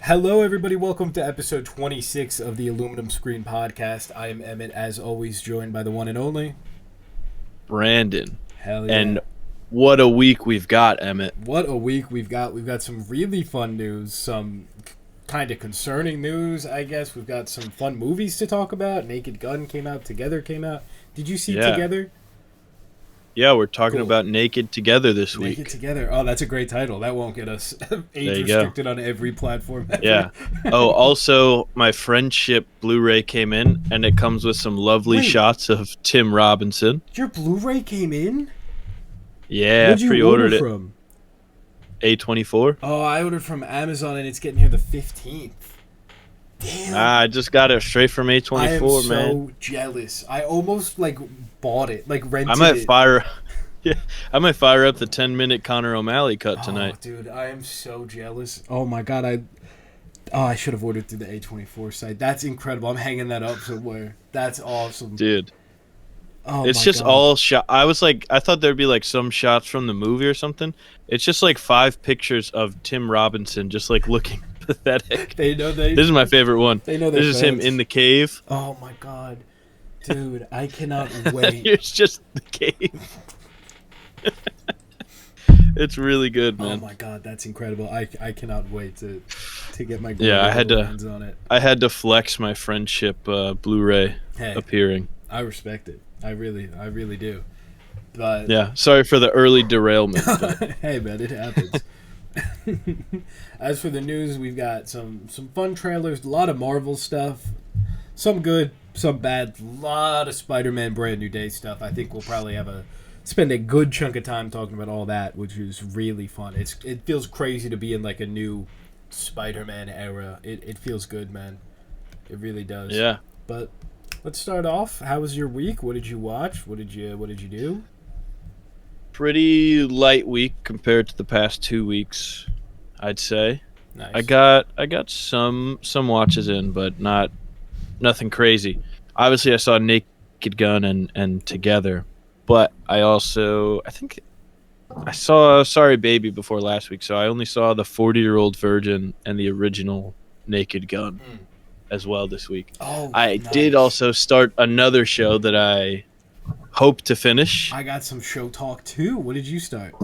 Hello, everybody. Welcome to episode 26 of the Aluminum Screen Podcast. I am Emmett, as always, joined by the one and only Brandon. Hell yeah. And what a week we've got, Emmett. What a week we've got. We've got some really fun news, some kind of concerning news, I guess. We've got some fun movies to talk about. Naked Gun came out. Together came out. Did you see Together? Yeah, we're talking about Naked Together this week. Naked Together. Oh, that's a great title. That won't get us age-restricted on every platform ever. Yeah. Oh, also, my Friendship Blu-ray came in, and it comes with some lovely shots of Tim Robinson. Your Blu-ray came in? Yeah, Where'd you pre-ordered order it from? A24. Oh, I ordered from Amazon, and it's getting here the 15th. Damn. I just got it straight from A24, I am man. so jealous. I almost bought it, rented I might it. I might fire up the 10-minute Conor O'Malley cut tonight. Oh, dude, I am so jealous. Oh my god, I should have ordered through the A24 site. That's incredible. I'm hanging that up somewhere. That's awesome, dude. Oh, it's just all shot. I thought there'd be some shots from the movie or something. It's just 5 pictures of Tim Robinson just looking pathetic. This is my favorite one. They know this is him in the cave. Oh my god, dude, I cannot wait. It's just the cave. It's really good, man. Oh my god, that's incredible. I cannot wait to get my hands on it. I had to flex my Friendship Blu-ray appearing. I respect it. I really do. But yeah, sorry for the early derailment. Hey man, it happens. As for the news, we've got some fun trailers, a lot of Marvel stuff, some good, some bad, a lot of Spider-Man Brand New Day stuff. I think we'll probably spend a good chunk of time talking about all that, which is really fun. It feels crazy to be in a new Spider-Man era. It feels good, man. It really does. Yeah. But let's start off. How was your week? What did you watch? What did you do? Pretty light week compared to the past 2 weeks, I'd say. Nice. I got some watches in, but nothing crazy. Obviously, I saw Naked Gun and Together, but I think I saw Sorry Baby before last week, so I only saw the 40-Year-Old Virgin and the original Naked Gun as well this week. Oh, I nice. did also start another show that I hope to finish. I got some show talk too. What did you start?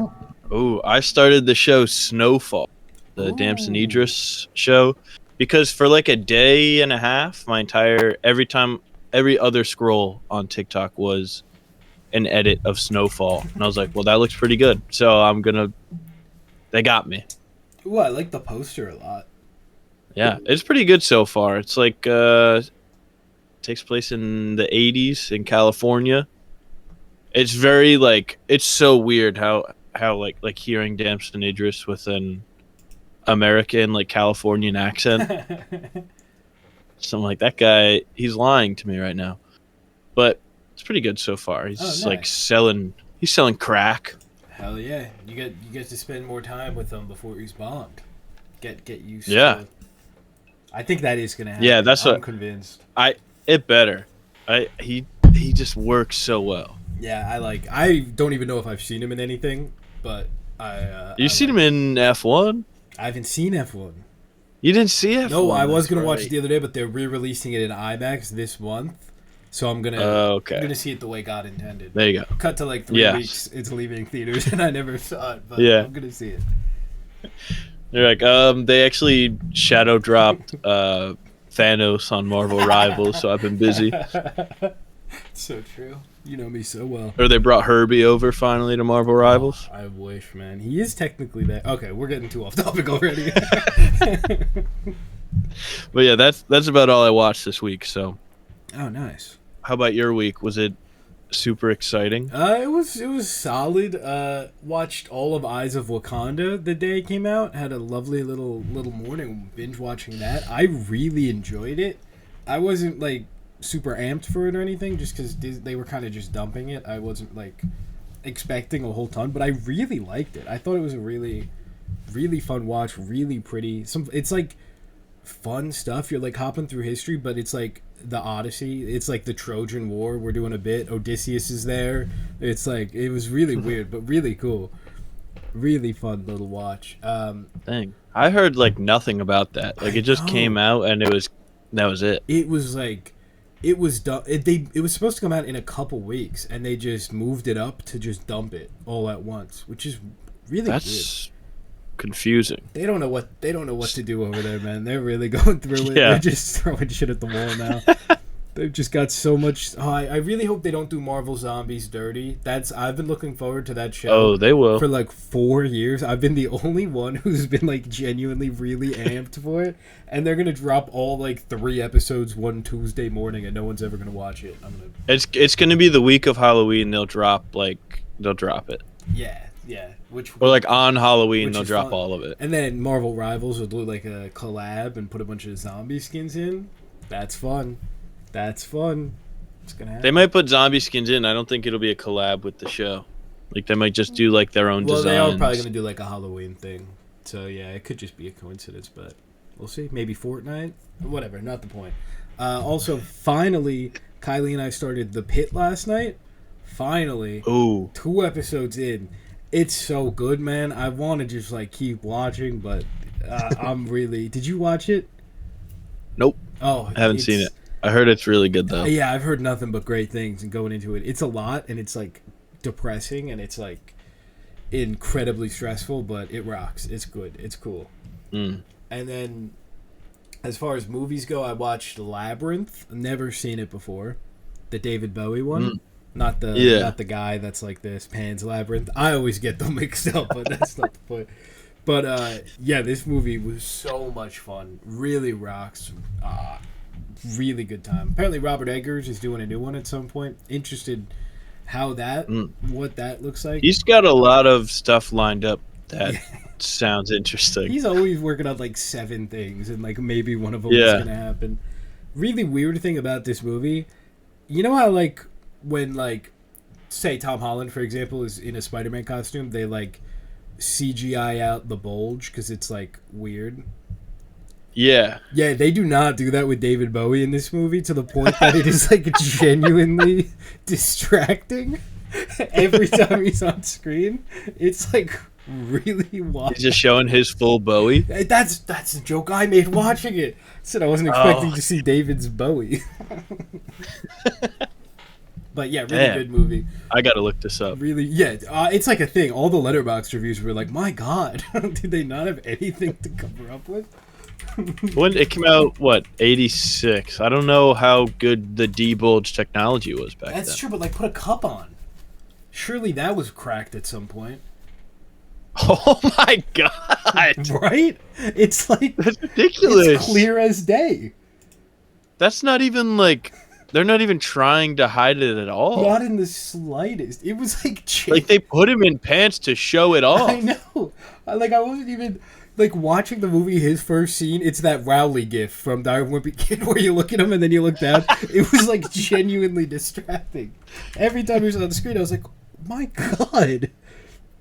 Oh, I started the show Snowfall, the Damson Idris show, because for a day and a half, every other scroll on TikTok was an edit of Snowfall, and I was like, well, that looks pretty good, so they got me. Ooh, I like the poster a lot. Yeah, it's pretty good so far. It's takes place in the 80s in California. It's very it's so weird how hearing Damson Idris with an American Californian accent. So I'm like, that guy, he's lying to me right now. But it's pretty good so far. He's nice. selling crack. Hell yeah. You get to spend more time with him before he's bombed. Get used to. I think that is gonna happen. Yeah, I'm convinced. It better. He just works so well. Yeah, I don't even know if I've seen him in anything, but You've seen him in F1? I haven't seen F1. You didn't see F1? No, I was gonna watch it the other day, but they're re-releasing it in IMAX this month, so I'm gonna see it the way God intended. There you go. Cut to 3 weeks, it's leaving theaters, and I never saw it, but I'm gonna see it. They're they actually shadow dropped Thanos on Marvel Rivals, so I've been busy. So true. You know me so well. Or they brought Herbie over finally to Marvel Rivals. I wish, man. He is technically there. Okay, we're getting too off topic already. But yeah, that's about all I watched this week. So. Oh, nice. How about your week? Was it super exciting? It was solid. Watched all of Eyes of Wakanda the day it came out. Had a lovely little morning binge watching that. I really enjoyed it. I wasn't super amped for it or anything, just because they were kind of just dumping it. I wasn't expecting a whole ton, but I really liked it. I thought it was a really, really fun watch. Really pretty. It's fun stuff. You're hopping through history, but it's the Odyssey. It's the Trojan War. We're doing a bit. Odysseus is there. It's it was really weird, but really cool. Really fun little watch. Dang. I heard like nothing about that. Like I it just came know. out and that was it. It was like it was done. It was supposed to come out in a couple weeks, and they just moved it up to just dump it all at once, which is really weird. That's confusing. They don't know what to do over there, man. They're really going through it. Yeah. They're just throwing shit at the wall now. They've just got so much. Oh, I really hope they don't do Marvel Zombies dirty. I've been looking forward to that show. Oh, they will. For like 4 years. I've been the only one who's been like genuinely really amped for it, and they're gonna drop all like 3 episodes one Tuesday morning, and no one's ever gonna watch it. It's gonna be the week of Halloween. They'll drop it, Yeah, which or like on Halloween which they'll is drop fun. all of it. And then Marvel Rivals will do like a collab and put a bunch of zombie skins in. That's fun. It's gonna happen. They might put zombie skins in. I don't think it'll be a collab with the show. Like they might just do like their own Well, designs. they are probably gonna do like a Halloween thing. So yeah, it could just be a coincidence, but we'll see. Maybe Fortnite. Whatever. Not the point. Also, finally, Kylie and I started The Pit last night. Finally. Ooh. 2 episodes in. It's so good, man. I want to just like keep watching, but I'm really. Did you watch it? Nope. Oh, I haven't seen it. I heard it's really good though. Yeah, I've heard nothing but great things. And going into it, it's a lot, and it's like depressing, and it's like incredibly stressful, but it rocks. It's good. It's cool. Mm. And then, as far as movies go, I watched Labyrinth. Never seen it before. The David Bowie one. Mm. Not the guy that's like this Pan's Labyrinth. I always get them mixed up, but that's not the point. But yeah, this movie was so much fun. Really rocks. Really good time. Apparently, Robert Eggers is doing a new one at some point. Interested what that looks like. He's got a lot of stuff lined up that sounds interesting. He's always working on like 7 things, and like maybe one of them is gonna happen. Really weird thing about this movie, you know how like when like say Tom Holland for example is in a Spider-Man costume, they like CGI out the bulge because it's like weird. Yeah, they do not do that with David Bowie in this movie to the point that it is like genuinely distracting every time he's on screen. It's like really wild. he's just showing his full Bowie. That's the joke I made watching it. I said I wasn't expecting to see David's Bowie. But yeah, really good movie. I gotta look this up. Really, yeah, it's like a thing. All the Letterboxd reviews were like, "My God, did they not have anything to cover up with?" When it came out, what 86? I don't know how good the debulge technology was back then. That's true, but like, put a cup on. Surely that was cracked at some point. Oh my god! Right? It's like That's ridiculous. It's clear as day. That's not even like they're not even trying to hide it at all. Not in the slightest. It was like Like they put him in pants to show it off. I know. I wasn't even like watching the movie. His first scene, it's that Rowley gif from Die Wimpy Kid where you look at him and then you look down. It was like genuinely distracting. Every time he was on the screen, I was like, "My God,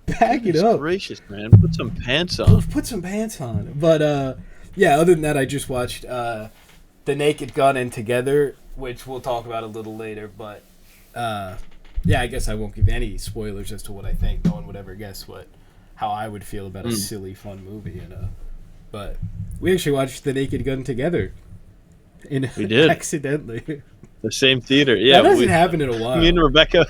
back it up, Gracious, man, put some pants on." Put some pants on." But yeah. Other than that, I just watched The Naked Gun and Together, which we'll talk about a little later. But yeah, I guess I won't give any spoilers as to what I think. No one would ever guess how I would feel about a silly, fun movie. But we actually watched The Naked Gun together. We did. Accidentally. The same theater. Yeah, that hasn't happened in a while. Me and Rebecca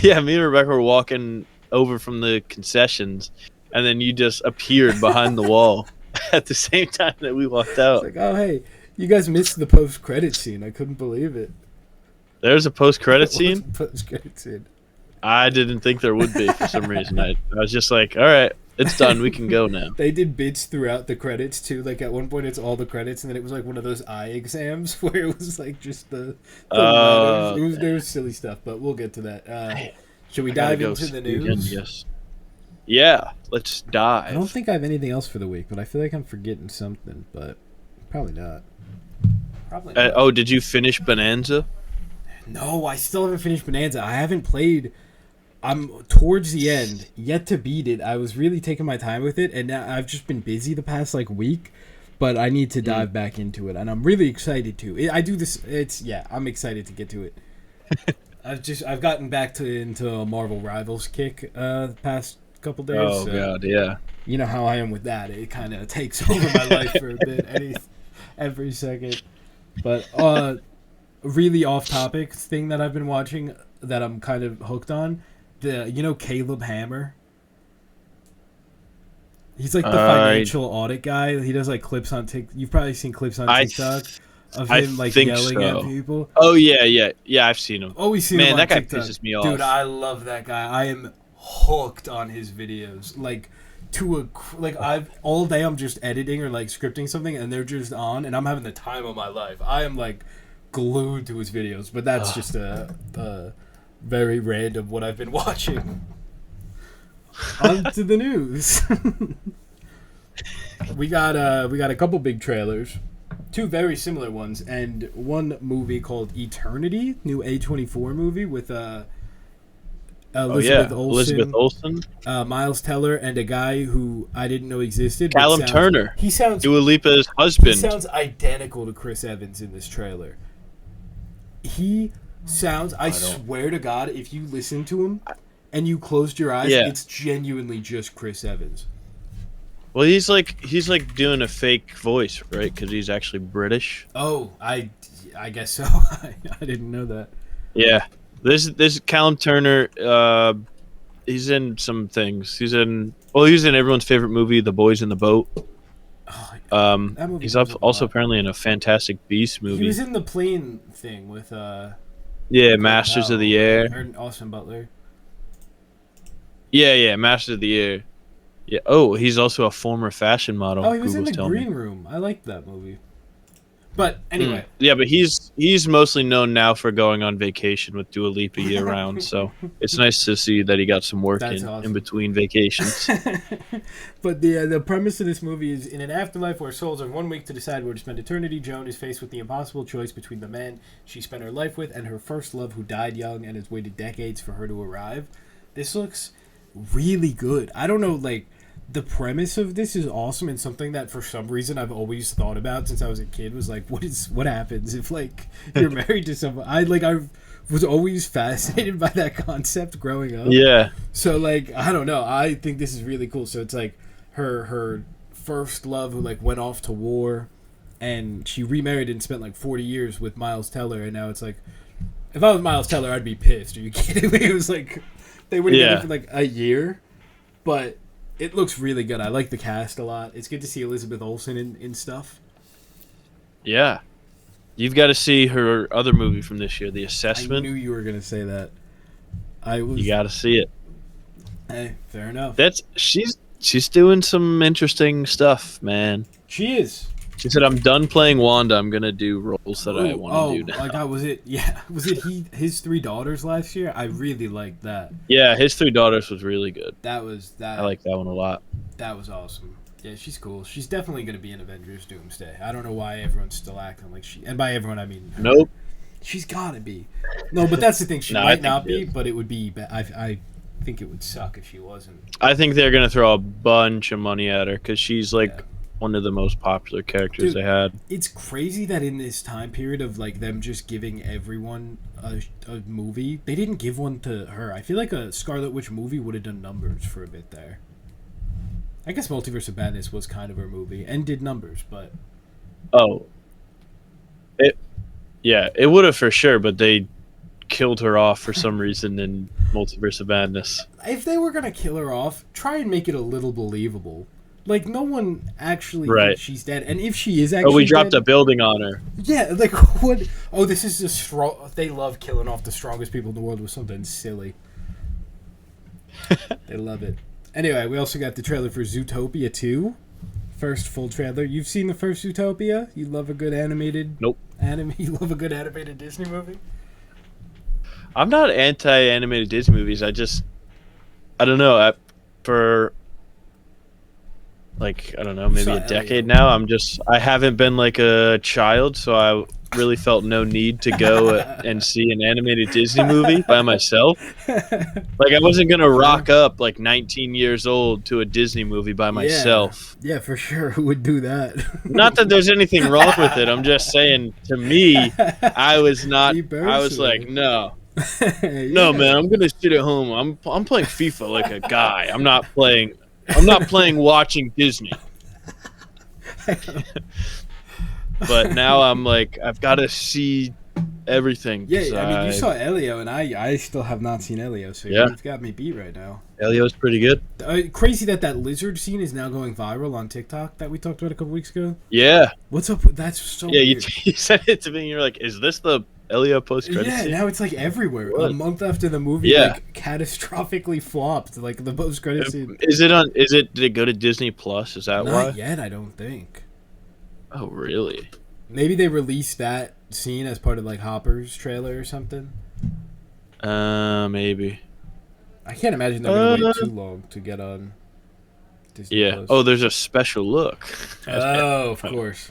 were walking over from the concessions, and then you just appeared behind the wall at the same time that we walked out. It's like, oh hey, you guys missed the post-credit scene. I couldn't believe it. There's a post-credit scene? Post-credit scene. I didn't think there would be for some reason. I was just like, all right, it's done. We can go now. They did bits throughout the credits too. Like at one point, it's all the credits, and then it was like one of those eye exams where it was like just the letters. There was silly stuff, but we'll get to that. Should we dive into the news? Yes. Yeah, let's dive. I don't think I have anything else for the week, but I feel like I'm forgetting something, but probably not. Did you finish Bonanza? No, I still haven't finished Bonanza. I haven't played. I'm towards the end, yet to beat it. I was really taking my time with it, and now I've just been busy the past like week. But I need to dive back into it, and I'm really excited to. I do this. I'm excited to get to it. I've gotten back into a Marvel Rivals kick the past couple days. Oh so God, yeah. you know how I am with that. It kind of takes over my life for a bit, every second. But really off topic thing that I've been watching that I'm kind of hooked on. Caleb Hammer. He's like the financial audit guy. He does like clips on TikTok. You've probably seen clips on TikTok of him like yelling at people. Oh yeah. I've seen him. Always seen him on that guy TikTok. pisses me off. Dude, I love that guy. I am hooked on his videos. I've all day I'm just editing or like scripting something and they're just on and I'm having the time of my life. I am like glued to his videos, but that's just a very random what I've been watching. On to the news. we got a couple big trailers, two very similar ones, and one movie called Eternity, new A24 movie with Elizabeth Olsen, Miles Teller, and a guy who I didn't know existed. Callum Turner. He sounds Dua Lipa's husband. He sounds identical to Chris Evans in this trailer. He sounds. I swear to God, if you listen to him and you closed your eyes, it's genuinely just Chris Evans. Well, he's like doing a fake voice, right? Because he's actually British. Oh, I guess so. I didn't know that. Yeah, this Callum Turner. He's in some things. He's in everyone's favorite movie, The Boys in the Boat. He's also apparently in a Fantastic Beasts movie. He was in the plane thing with Masters of the Air. Or Austin Butler. Yeah, Masters of the Air. Yeah. Oh, he's also a former fashion model. Oh, he was in The Green Room. I liked that movie. But anyway. Yeah, but he's mostly known now for going on vacation with Dua Lipa year round. So it's nice to see that he got some work in between vacations. But the premise of this movie is in an afterlife where souls have 1 week to decide where to spend eternity, Joan is faced with the impossible choice between the man she spent her life with and her first love who died young and has waited decades for her to arrive. This looks really good. I don't know, like, the premise of this is awesome and something that for some reason I've always thought about since I was a kid was like, what happens if like you're married to someone? I was always fascinated by that concept growing up. Yeah. So like, I don't know. I think this is really cool. So it's like her first love who like went off to war and she remarried and spent like 40 years with Miles Teller, and now it's like, if I was Miles Teller, I'd be pissed. Are you kidding me? It was like they wouldn't get it for like a year, but it looks really good. I like the cast a lot. It's good to see Elizabeth Olsen in stuff. Yeah. You've got to see her other movie from this year, The Assessment. I knew you were going to say that. You got to see it. Hey, fair enough. She's doing some interesting stuff, man. She is. She said, "I'm done playing Wanda. I'm gonna do roles that I want to do now." Was it his three daughters last year? I really liked that. Yeah, his three daughters was really good. I like that one a lot. That was awesome. Yeah, she's cool. She's definitely gonna be in Avengers Doomsday. I don't know why everyone's still acting like she. And by everyone, I mean her. Nope. She's gotta be. No, but that's the thing. She might not be, but it would be. I think it would suck if she wasn't. I think they're gonna throw a bunch of money at her because she's like. One of the most popular characters they had. It's crazy that in this time period of like them just giving everyone a movie, they didn't give one to her. I feel like a Scarlet Witch movie would have done numbers for a bit there. I guess Multiverse of Madness was kind of her movie and did numbers, but it would have for sure, but they killed her off for some reason in Multiverse of Madness. If they were gonna kill her off, try and make it a little believable. Like, no one actually thinks she's dead. And if she is actually we dropped dead, a building on her. Yeah, like, what? Oh, this is just strong. They love killing off the strongest people in the world with something silly. They love it. Anyway, we also got the trailer for Zootopia 2. First full trailer. You've seen the first Zootopia? You love a good animated... Nope. You love a good animated Disney movie? I'm not anti-animated Disney movies. I don't know. I don't know, maybe a decade now. I haven't been like a child, so I really felt no need to go and see an animated Disney movie by myself. Like, I wasn't going to rock up like 19 years old to a Disney movie by myself. Yeah, for sure. Who would do that? Not that there's anything wrong with it. I'm just saying, to me, I was like, no. No, Yeah. man, I'm gonna sit at home. I'm playing FIFA like a guy. I'm not playing watching Disney. But now I'm like, I've got to see everything because Yeah, I mean, you saw Elio, and I still have not seen Elio, so yeah, you've got me beat right now. Elio's pretty good. Crazy that lizard scene is now going viral on TikTok that we talked about a couple weeks ago. Yeah, What's up? That's so yeah. You, weird. you said it to me, and you're like, "Is this the Elio post credit Yeah, scene?" now it's like everywhere. A What? month after the movie, Yeah. like catastrophically flopped. Like the post credit scene. Is it on? Is it? Did it go to Disney Plus? Is that Not why? yet, I don't think. Oh, really? Maybe they released that scene as part of like Hopper's trailer or something. Maybe. I can't imagine they're gonna Uh, wait too long to get on Disney Yeah. Plus. Oh, there's a special look. Oh, of course.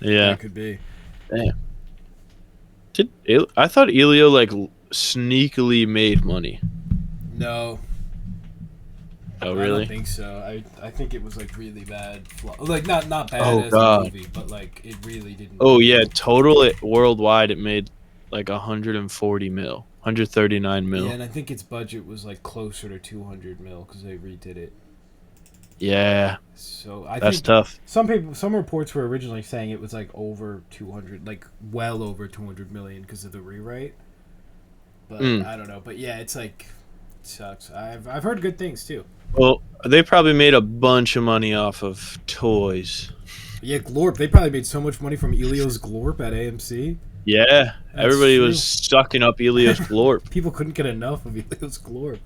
Yeah. That could be. Damn. I thought Elio like sneakily made money. No, Oh, I really? don't think so. I think it was like really bad. Like not bad Oh, as God. a movie, but like it really didn't. Oh yeah, total worldwide it made like 140 mil, 139 mil. Yeah, and I think its budget was like closer to 200 mil because they redid it. Yeah, So I that's think tough. some reports were originally saying it was like over 200, like well over 200 million because of the rewrite. But Mm. I don't know. But yeah, it's like it sucks. I've heard good things too. Well, they probably made a bunch of money off of toys. Yeah, Glorp. They probably made so much money from Elio's Glorp at AMC. Yeah, everybody true. was sucking up Elio's glorp. People couldn't get enough of Elio's Glorp.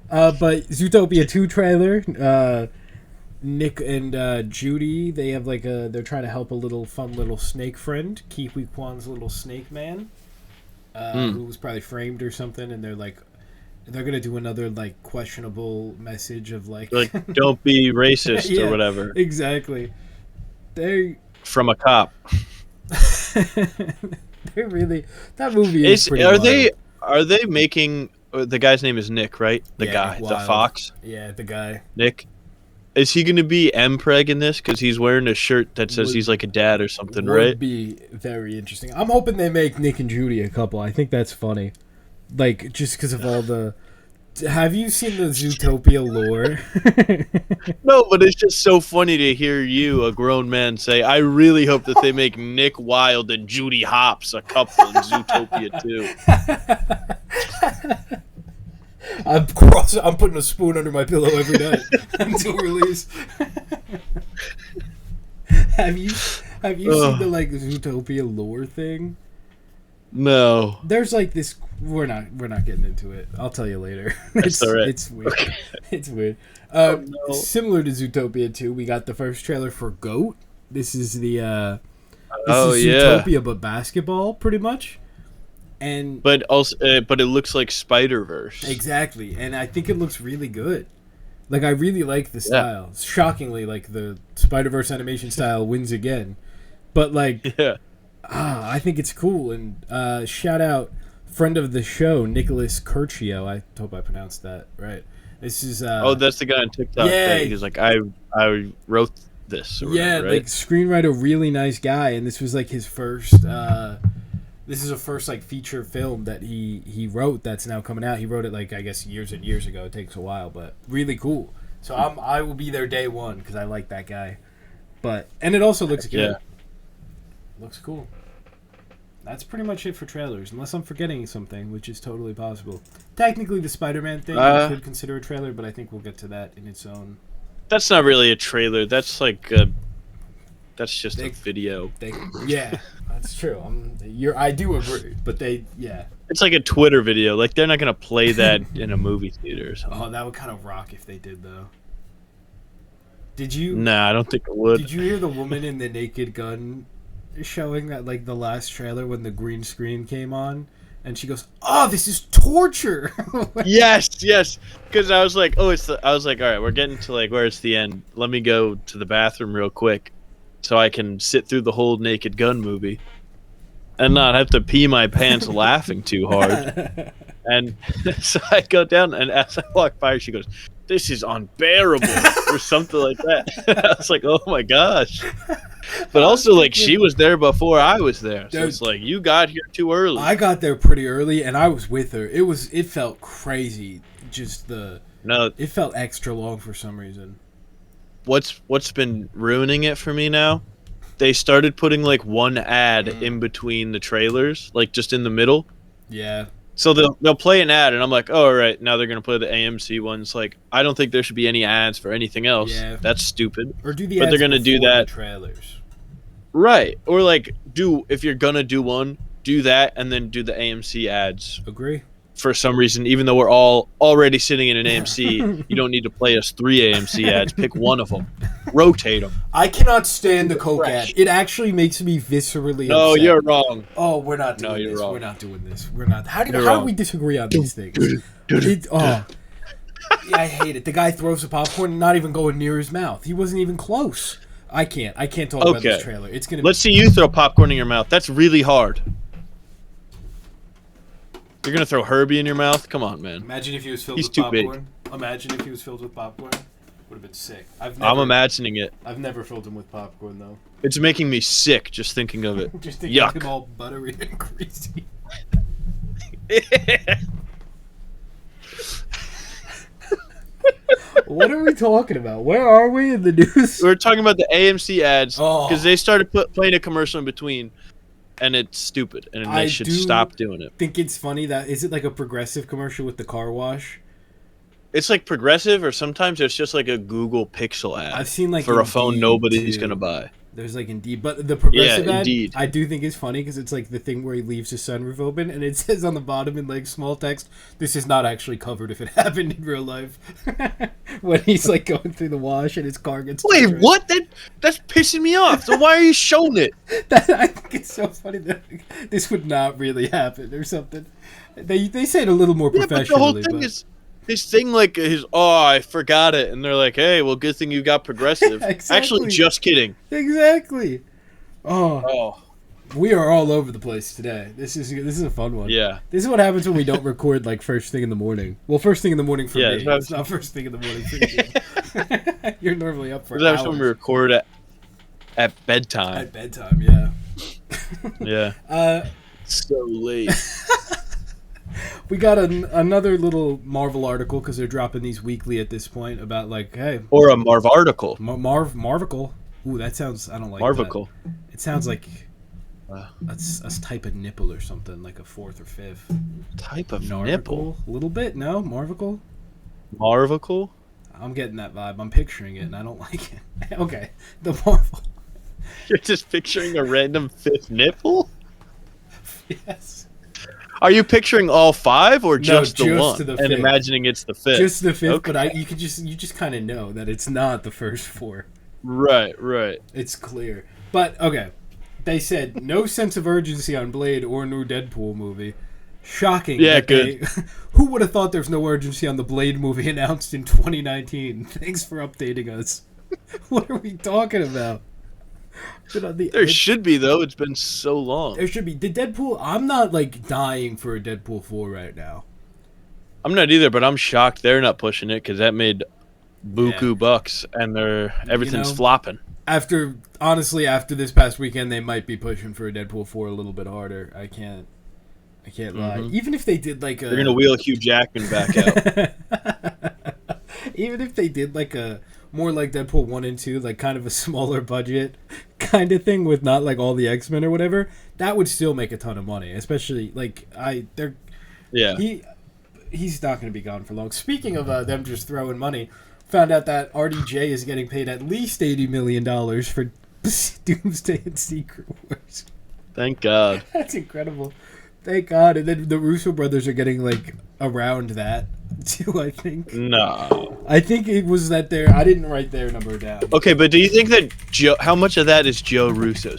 But Zootopia 2 trailer. Nick and Judy, they have like they're trying to help a little fun little snake friend, Kiwi Kwan's little snake man, who was probably framed or something, and they're gonna do another like questionable message of like Don't be racist Yeah. or whatever exactly. They from a cop. they're really that movie is pretty Are they making the guy's name is Nick, right? The Yeah, guy, Nick the Wilde. fox, Yeah, the guy. Nick. Is he going to be Mpreg in this? Because he's wearing a shirt that says Would- he's like a dad or something, Would right? be very interesting. I'm hoping they make Nick and Judy a couple. I think that's funny. Like, just because of all the... Have you seen the Zootopia lore? No, but it's just so funny to hear you, a grown man, say, I really hope that they make Nick Wilde and Judy Hopps a couple in Zootopia 2. I'm putting a spoon under my pillow every night until release. Have you seen the like Zootopia lore thing? No. There's like this. We're not getting into it. I'll tell you later. That's all right. It's weird. Okay. It's weird. No. Similar to Zootopia 2, we got the first trailer for Goat. This is the Oh, is yeah. Zootopia but basketball, pretty much. And But also, but it looks like Spider-Verse. exactly, and I think it looks really good. Like I really like the style. Shockingly, like the Spider-Verse animation style wins again. But like, Yeah. I think it's cool. And shout out friend of the show, Nicholas Curcio. I hope I pronounced that right. This is Oh, that's the guy on TikTok. Yeah. He's like, I wrote this. Or yeah, whatever, right? like screenwriter, really nice guy, and this was like his first. This is a first like feature film that he wrote that's now coming out. He wrote it like I guess years and years ago. It takes a while, but really cool. So I will be there day one because I like that guy. And it also looks good. Yeah. Looks cool. That's pretty much it for trailers, unless I'm forgetting something, which is totally possible. Technically, the Spider-Man thing I could consider a trailer, but I think we'll get to that in its own. That's not really a trailer. That's like that's just a video. Yeah, that's true. I do agree, but yeah. It's like a Twitter video. Like they're not gonna play that in a movie theater or something. Oh, that would kind of rock if they did, though. Did you? Nah, I don't think it would. Did you hear the woman in the Naked Gun showing that like the last trailer when the green screen came on, and she goes, "Oh, this is torture." Yes. Because I was like, I was like, all right, we're getting to like where it's the end. Let me go to the bathroom real quick, so I can sit through the whole Naked Gun movie, and not have to pee my pants laughing too hard. And so I go down, and as I walk by her, she goes, this is unbearable or something like that. I was like, oh my gosh. But also, like, she was there before I was there. So it's like, you got here too early. I got there pretty early, and I was with her. It felt crazy. It felt extra long for some reason. What's been ruining it for me now? They started putting, like, one ad in between the trailers, like, just in the middle. Yeah. So they'll play an ad, and I'm like, oh, all right, now they're going to play the AMC ones. Like, I don't think there should be any ads for anything else. Yeah. That's stupid. Or do the but ads they're gonna do that. The trailers. Right. Or, like, if you're going to do one, do that, and then do the AMC ads. Agree. For some reason, even though we're all already sitting in an AMC, you don't need to play us 3 AMC ads. Pick one of them. Rotate them. I cannot stand the Coke ad. It actually makes me viscerally upset. No, you're wrong. Oh, we're not doing this. Wrong. We're not doing this. We're not. How do we disagree on these things? Yeah, I hate it. The guy throws the popcorn, not even going near his mouth. He wasn't even close. I can't talk about this trailer. It's gonna. Let's see you throw popcorn in your mouth. That's really hard. You're gonna throw Herbie in your mouth? Come on, man. Imagine if he was filled with popcorn. Imagine if he was filled with popcorn. Would have been sick. I'm imagining it. I've never filled him with popcorn though. It's making me sick just thinking of it. Just thinking of him all buttery and greasy. What are we talking about? Where are we in the news? We're talking about the AMC ads because they started playing a commercial in between. And it's stupid, and they should stop doing it. I think it's funny that is it like a Progressive commercial with the car wash? It's like Progressive, or sometimes it's just like a Google Pixel ad. I've seen like for a phone nobody's gonna buy. There's like Indeed, but the Progressive ad, Indeed. I do think is funny because it's like the thing where he leaves his sunroof open, and it says on the bottom in like small text, "This is not actually covered if it happened in real life." When he's like going through the wash and his car gets. Wait, what? That's pissing me off. So why are you showing it? I think it's so funny that this would not really happen or something. They say it a little more professionally. But the whole thing is. His thing, like, I forgot it. And they're like, hey, well, good thing you got Progressive. Exactly. Actually, just kidding. Exactly. Oh. We are all over the place today. This is a fun one. Yeah. This is what happens when we don't record, like, first thing in the morning. Well, first thing in the morning for me. It's not first thing in the morning for you. You're normally up for hours. That's when we record at bedtime. At bedtime, yeah. Yeah. So late. We got another little Marvel article because they're dropping these weekly at this point about like, hey, or a Marv article. Marvicle. Ooh, that sounds. I don't like Marvicle. That. It sounds like that's a type of nipple or something, like a 4th or 5th type of nipple. A little bit, no, Marvicle. Marvicle. I'm getting that vibe. I'm picturing it, and I don't like it. Okay, the Marvel. You're just picturing a random 5th nipple. Yes. Are you picturing all 5 or just the one? The and imagining it's the 5th. Just the 5th, okay. But you just kind of know that it's not the first 4. Right. It's clear. But okay, they said no sense of urgency on Blade or new Deadpool movie. Shocking. Yeah, good. Who would have thought there's no urgency on the Blade movie announced in 2019? Thanks for updating us. What are we talking about? There should be, though. It's been so long. There should be. The Deadpool, I'm not, like, dying for a Deadpool 4 right now. I'm not either, but I'm shocked they're not pushing it because that made buku bucks, and everything's flopping. After this past weekend, they might be pushing for a Deadpool 4 a little bit harder. I can't lie. Even if they did, like, they're going to wheel Hugh Jackman back out. Even if they did, like, more like Deadpool 1 and 2, like kind of a smaller budget kind of thing with not like all the X-Men or whatever, that would still make a ton of money. Especially like he's not going to be gone for long. Speaking of them just throwing money, found out that RDJ is getting paid at least $80 million for Doomsday and Secret Wars. Thank God. That's incredible. Thank God. And then the Russo brothers are getting like around that too, I think. No. I think it was that I didn't write their number down. Okay, but do you think that how much of that is Joe Russo?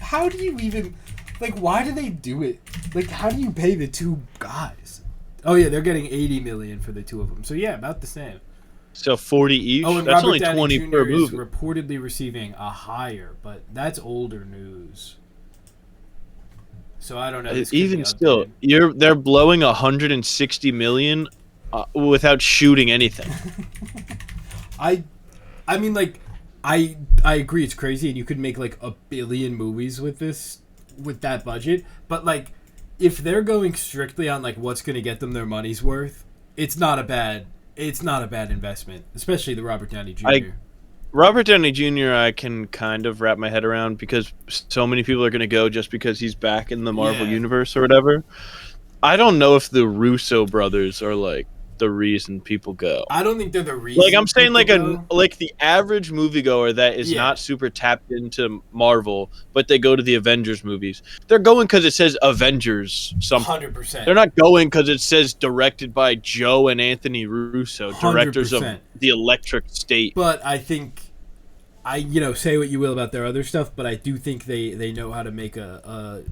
How do you even, like, why do they do it? Like, how do you pay the two guys? Oh yeah, they're getting $80 million for the two of them. So yeah, about the same. So 40 each? Oh, and that's Robert only Downey 20 Jr. per is movie. reportedly receiving a higher, but that's older news. So I don't know. Even still, they're blowing $160 million without shooting anything. I I mean, like, I agree it's crazy, and you could make like 1 billion movies with that budget. But like, if they're going strictly on like what's going to get them their money's worth, it's not a bad investment, especially the Robert Downey Jr. Robert Downey Jr. I can kind of wrap my head around because so many people are going to go just because he's back in the Marvel universe or whatever. I don't know if the Russo brothers are like the reason people go. I don't think they're the reason. Like I'm saying, like go. like the average moviegoer that is not super tapped into Marvel, but they go to the Avengers movies. They're going because it says Avengers something. 100%. They're not going because it says directed by Joe and Anthony Russo, directors 100%. of The Electric State. But I think, say what you will about their other stuff, but I do think they know how to make a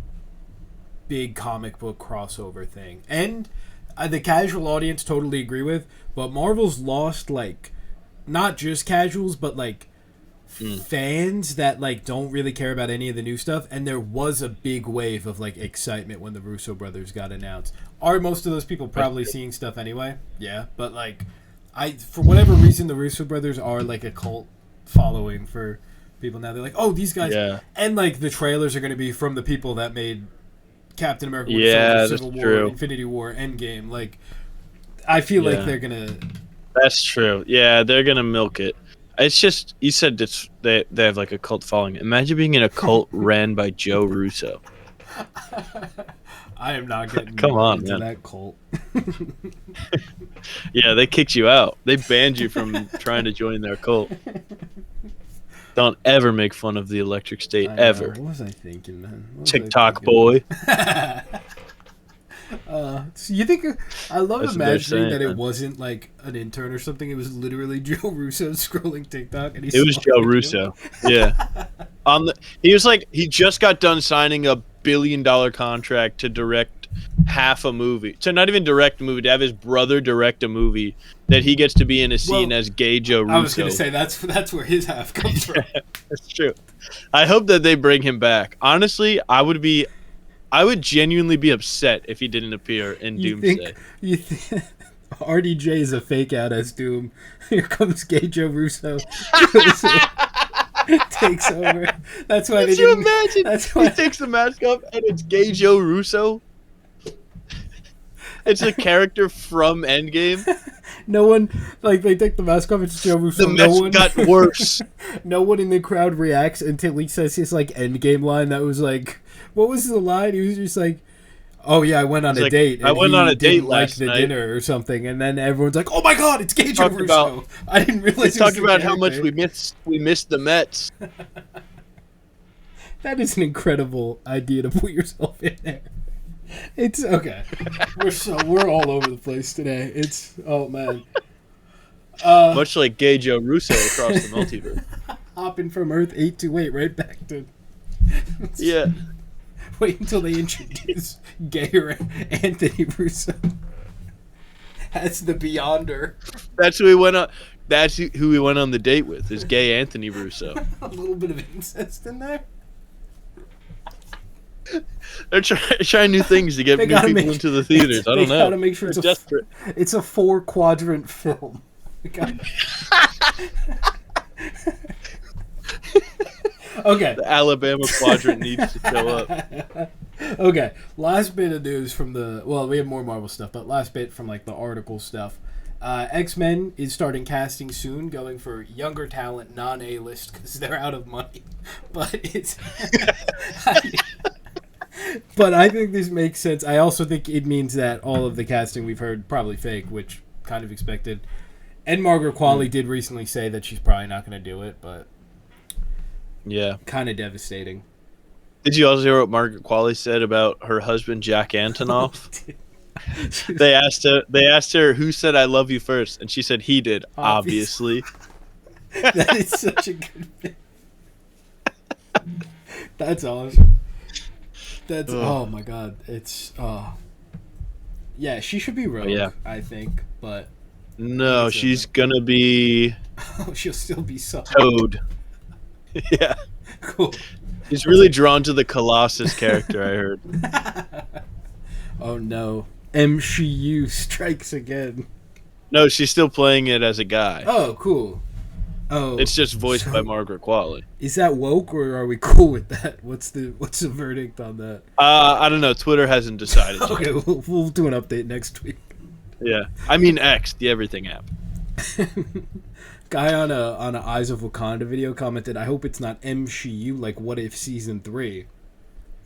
big comic book crossover thing. And the casual audience totally agree with, but Marvel's lost, like, not just casuals, but like fans that like don't really care about any of the new stuff. And there was a big wave of like excitement when the Russo brothers got announced. Are most of those people probably seeing stuff anyway? Yeah, but like, for whatever reason, the Russo brothers are like a cult following for people now. They're like, oh, these guys, and like the trailers are going to be from the people that made Captain America, Civil War, true. Infinity War, Endgame. Like, I feel like they're gonna. That's true. Yeah, they're gonna milk it. It's just you said they have like a cult following. Imagine being in a cult ran by Joe Russo. I am not getting Come on, into man. that cult. Yeah, they kicked you out. They banned you from trying to join their cult. Don't ever make fun of the Electric State, ever. What was I thinking, man? TikTok boy. So you think I love That's imagining that it wasn't like an intern or something. It was literally Joe Russo scrolling TikTok, and it was Joe Russo. Yeah, he just got done signing a $1 billion contract to direct half a movie. To not even direct a movie, to have his brother direct a movie that he gets to be in a scene as gay Joe Russo. I was going to say that's where his half comes from. That's true. I hope that they bring him back. Honestly, I would genuinely be upset if he didn't appear in Doomsday. You think RDJ is a fake out as Doom? Here comes gay Joe Russo. Takes over. That's why Could you imagine? That's why he takes the mask off and it's gay Joe Russo. It's a character from Endgame. No one, like, they take the mask off, it's Joe Russo. The mess got worse. No one in the crowd reacts until he says his, like, Endgame line that was like, what was the line? He was just like, oh yeah, I went on a date. And I went on a date last night. night. Dinner or something, and then everyone's like, oh my god, it's gay Joe Russo. I didn't realize he talked about how much we missed the Mets. That is an incredible idea to put yourself in there. It's okay. We're all over the place today. Oh man. Much like gay Joe Russo across the multiverse. Hopping from Earth 828 right back to. Yeah. Wait until they introduce gayer Anthony Russo as the Beyonder. That's who we went on. That's who we went on the date with. Is gay Anthony Russo. A little bit of incest in there. They're trying new things to get new people into the theaters. I don't know. They gotta make sure desperate. It's a 4-quadrant film. Okay. The Alabama quadrant needs to show up. Okay. Last bit of news we have more Marvel stuff, but last bit from like the article stuff. X-Men is starting casting soon, going for younger talent, non-A-list, because they're out of money. But it's... But I think this makes sense. I also think it means that all of the casting we've heard probably fake, which kind of expected. And Margaret Qualley did recently say that she's probably not going to do it, but yeah, kind of devastating. Did you also hear what Margaret Qualley said about her husband Jack Antonoff? They asked her who said "I love you" first, and she said he did. Obviously. That is such a good thing. That's awesome. Oh my god, it's yeah, she should be Rogue, I think, but no, she's gonna be she'll still be Toad. Yeah, cool. He's really drawn to the Colossus character, I heard. Oh no, MCU strikes again. No, she's still playing it as a guy. Oh, cool. Oh, It's just voiced by so Margaret Qualley. is that woke or are we cool with that? What's the verdict on that? I don't know. Twitter hasn't decided yet. Okay, we'll do an update next week. Yeah, I mean X, the everything app. Guy on a Eyes of Wakanda video commented, "I hope it's not MCU like What If season 3."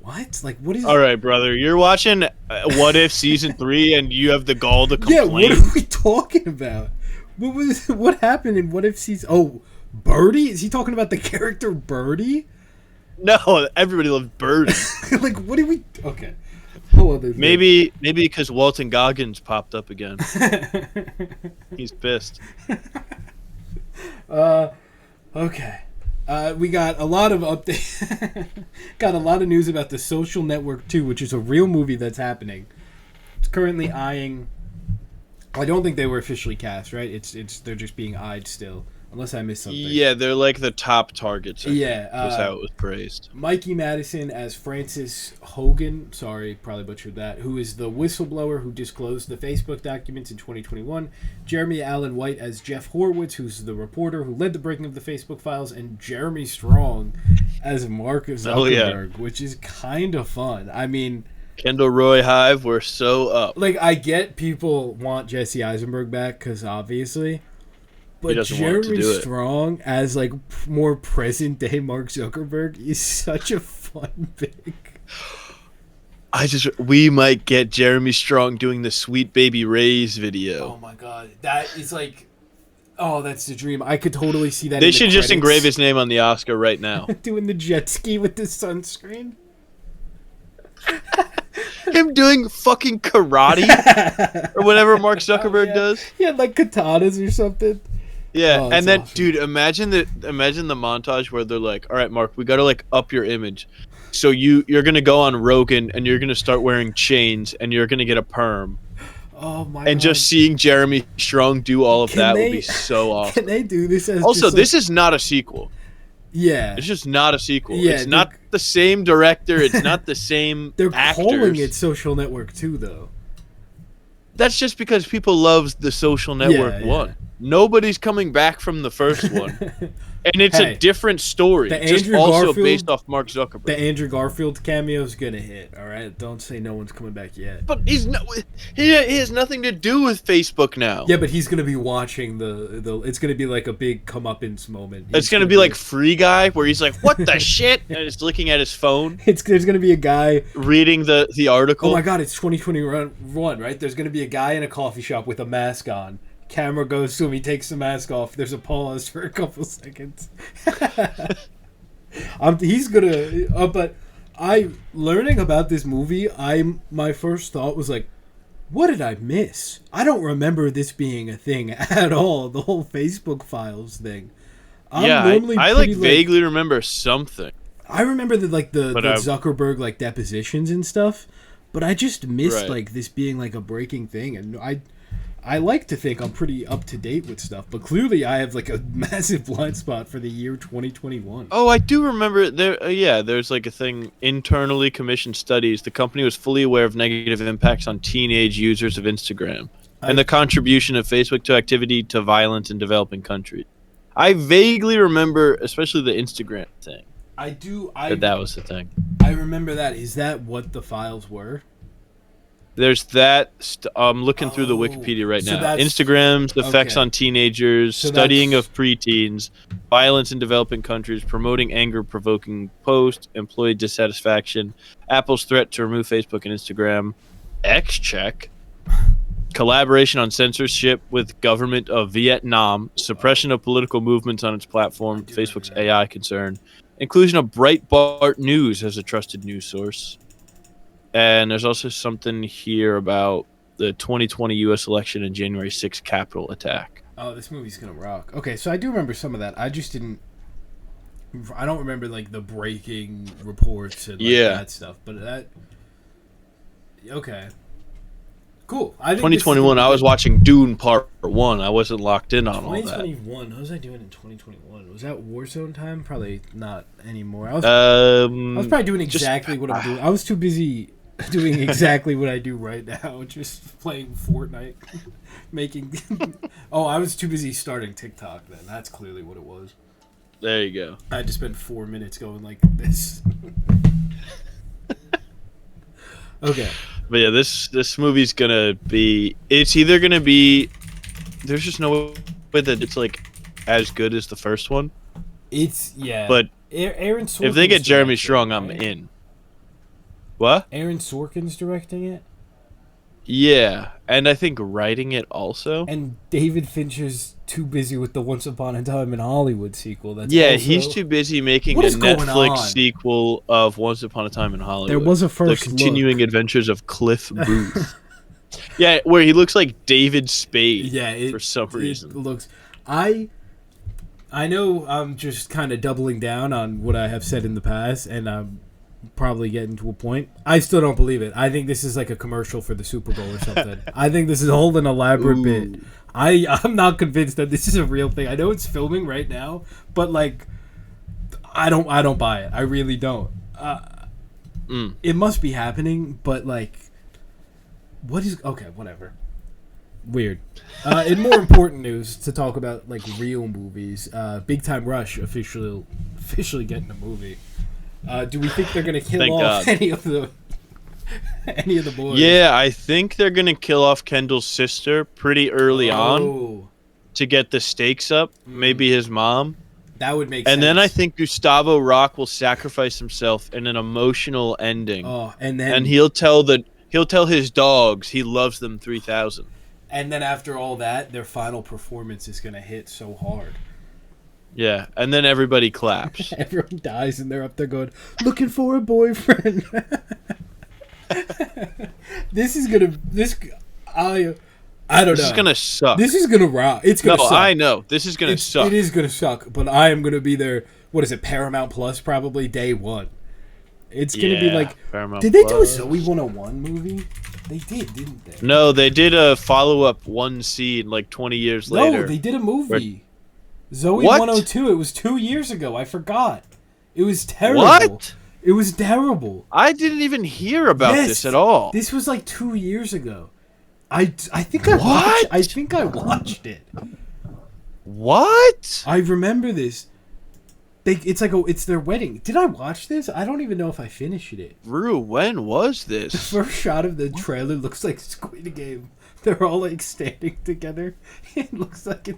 What? Like what is? All right, brother, you're watching What If season 3, and you have the gall to Yeah, complain. what are we talking about? What happened in What If season? Oh, Birdie? Is he talking about the character Birdie? No, everybody loves Birdie. Like what do we? Okay, hold on. Maybe because Walton Goggins popped up again. He's pissed. Okay. We got a lot of updates. Got a lot of news about The Social Network 2, which is a real movie that's happening. It's currently eyeing. I don't think they were officially cast, right? They're just being eyed still, unless I missed something. Yeah, they're like the top targets. I Yeah, think, was how it was praised. Mikey Madison as Francis Hogan, sorry, probably butchered that, who is the whistleblower who disclosed the Facebook documents in 2021. Jeremy Allen White as Jeff Horowitz, who's the reporter who led the breaking of the Facebook files, and Jeremy Strong as Mark Zuckerberg, which is kind of fun. I mean, Kendall Roy Hive, we're so up. like, I get people want Jesse Eisenberg back, because obviously... But doesn't want to Jeremy do it. Strong as like more present day Mark Zuckerberg is such a fun pick. We might get Jeremy Strong doing the Sweet Baby Ray's video. Oh my god, that is like, oh, that's the dream. I could totally see that. They in the should just credits. engrave his name on the Oscar right now. Doing the jet ski with the sunscreen. Him doing fucking karate or whatever Mark Zuckerberg does. He had like katanas or something. Yeah, Oh, and that's then, awesome. dude, imagine the montage where they're like, "All right, Mark, we gotta like up your image, so you're gonna go on Rogan and you're gonna start wearing chains and you're gonna get a perm." Oh my! And god. just seeing Jeremy Strong do all of Can that they- would be so awesome. Can they do this as Also, just, this like, is not a sequel. yeah? It's just not a sequel. Yeah, It's not the same director. It's not the same They're actors. calling it Social Network 2, though. That's just because people love the Social Network Yeah, one. yeah. Nobody's coming back from the first one. And it's Hey, a different story, the just Andrew also Garfield- based off Mark Zuckerberg. The Andrew Garfield cameo's gonna hit. All right, don't say no one's coming back yet. But he has nothing to do with Facebook now. Yeah, but he's gonna be watching the. It's gonna be like a big comeuppance moment. It's gonna be like Free Guy, where he's like, "What the shit?" and he's looking at his phone, There's gonna be a guy. reading the article. Oh my god, it's 2021, right? There's gonna be a guy in a coffee shop with a mask on. Camera goes to him. He takes the mask off. There's a pause for a couple seconds. He's gonna. But learning about this movie. My first thought was like, what did I miss? I don't remember this being a thing at all. The whole Facebook files thing. I like vaguely remember something. I remember the But Zuckerberg like depositions and stuff, but I just missed Right. like this being like a breaking thing, and I like to think I'm pretty up to date with stuff, but clearly I have like a massive blind spot for the year 2021. Oh, I do remember there. There's like a thing. Internally commissioned studies. The company was fully aware of negative impacts on teenage users of Instagram and the contribution of Facebook to activity to violence in developing countries. I vaguely remember, especially the Instagram thing. I do. That was the thing. I remember that. Is that what the files were? There's that. I'm looking through the Oh, Wikipedia right so now. that's- Instagram's effects okay. on teenagers, So studying that's- of preteens, violence in developing countries, promoting anger-provoking posts, employee dissatisfaction, Apple's threat to remove Facebook and Instagram, X check, collaboration on censorship with government of Vietnam, suppression of political movements on its platform, Facebook's AI concern, inclusion of Breitbart News as a trusted news source. And there's also something here about the 2020 U.S. election and January 6th Capitol attack. Oh, this movie's gonna rock. Okay, so I do remember some of that. I just didn't. I don't remember like the breaking reports and that stuff. But that. Okay. Cool. I think 2021, I was watching Dune Part 1. I wasn't locked in on all that. 2021. What was I doing in 2021? Was that Warzone time? Probably not anymore. I was I probably doing exactly what I'm doing. I was too busy doing exactly what I do right now, just playing Fortnite, making. Oh, I was too busy starting TikTok. Then that's clearly what it was. There you go. I had to spend 4 minutes going like this. Okay. But yeah, this movie's gonna be. It's either gonna be. There's just no way that it's like as good as the first one. It's But Aaron Sorkin's if they get Jeremy directing Strong, it, I'm right? in. What? Aaron Sorkin's directing it, Yeah, and I think writing it also. and David Fincher's too busy with the Once Upon a Time in Hollywood sequel. That's Yeah, also... he's too busy making What a is going Netflix on? sequel of Once Upon a Time in Hollywood. There was a first The Continuing Adventures of Cliff Booth. Yeah, where he looks like David Spade. Yeah, for some reason. It looks. I know I'm just kind of doubling down on what I have said in the past, and I'm probably getting to a point. I still don't believe it. I think this is like a commercial for the Super Bowl or something. I think this is all an elaborate bit. I'm not convinced that this is a real thing. I know it's filming right now, but like, I don't buy it. I really don't. It must be happening, but like, what is okay? Whatever. Weird. In more important news, to talk about like real movies, Big Time Rush officially getting a movie. Do we think they're gonna kill Thank off God. any of the boys? Yeah, I think they're gonna kill off Kendall's sister pretty early on to get the stakes up. Maybe his mom. That would make sense. And then I think Gustavo Rock will sacrifice himself in an emotional ending. Oh, and then he'll tell his dogs he loves them 3,000. And then after all that, their final performance is gonna hit so hard. Yeah, and then everybody claps. Everyone dies, and they're up there going, "Looking for a boyfriend." I don't know. This is gonna suck. This is gonna rock. It's gonna suck. I know. This is gonna suck. It is gonna suck, but I am gonna be there. What is it? Paramount Plus, probably day one. It's gonna be like. Paramount Did they do a Plus. Zoe 101 movie? They did, didn't they? No, they did a follow-up one scene like 20 years later. No, they did a movie. Zoe What? 102. It was 2 years ago. I forgot. It was terrible. What? It was terrible. I didn't even hear about Yes, this at all. This was like 2 years ago. I think I What? watched. I think I watched it. What? I remember this. It's their wedding. Did I watch this? I don't even know if I finished it. Rue, when was this? First shot of the trailer looks like Squid Game. They're all like standing together. It looks like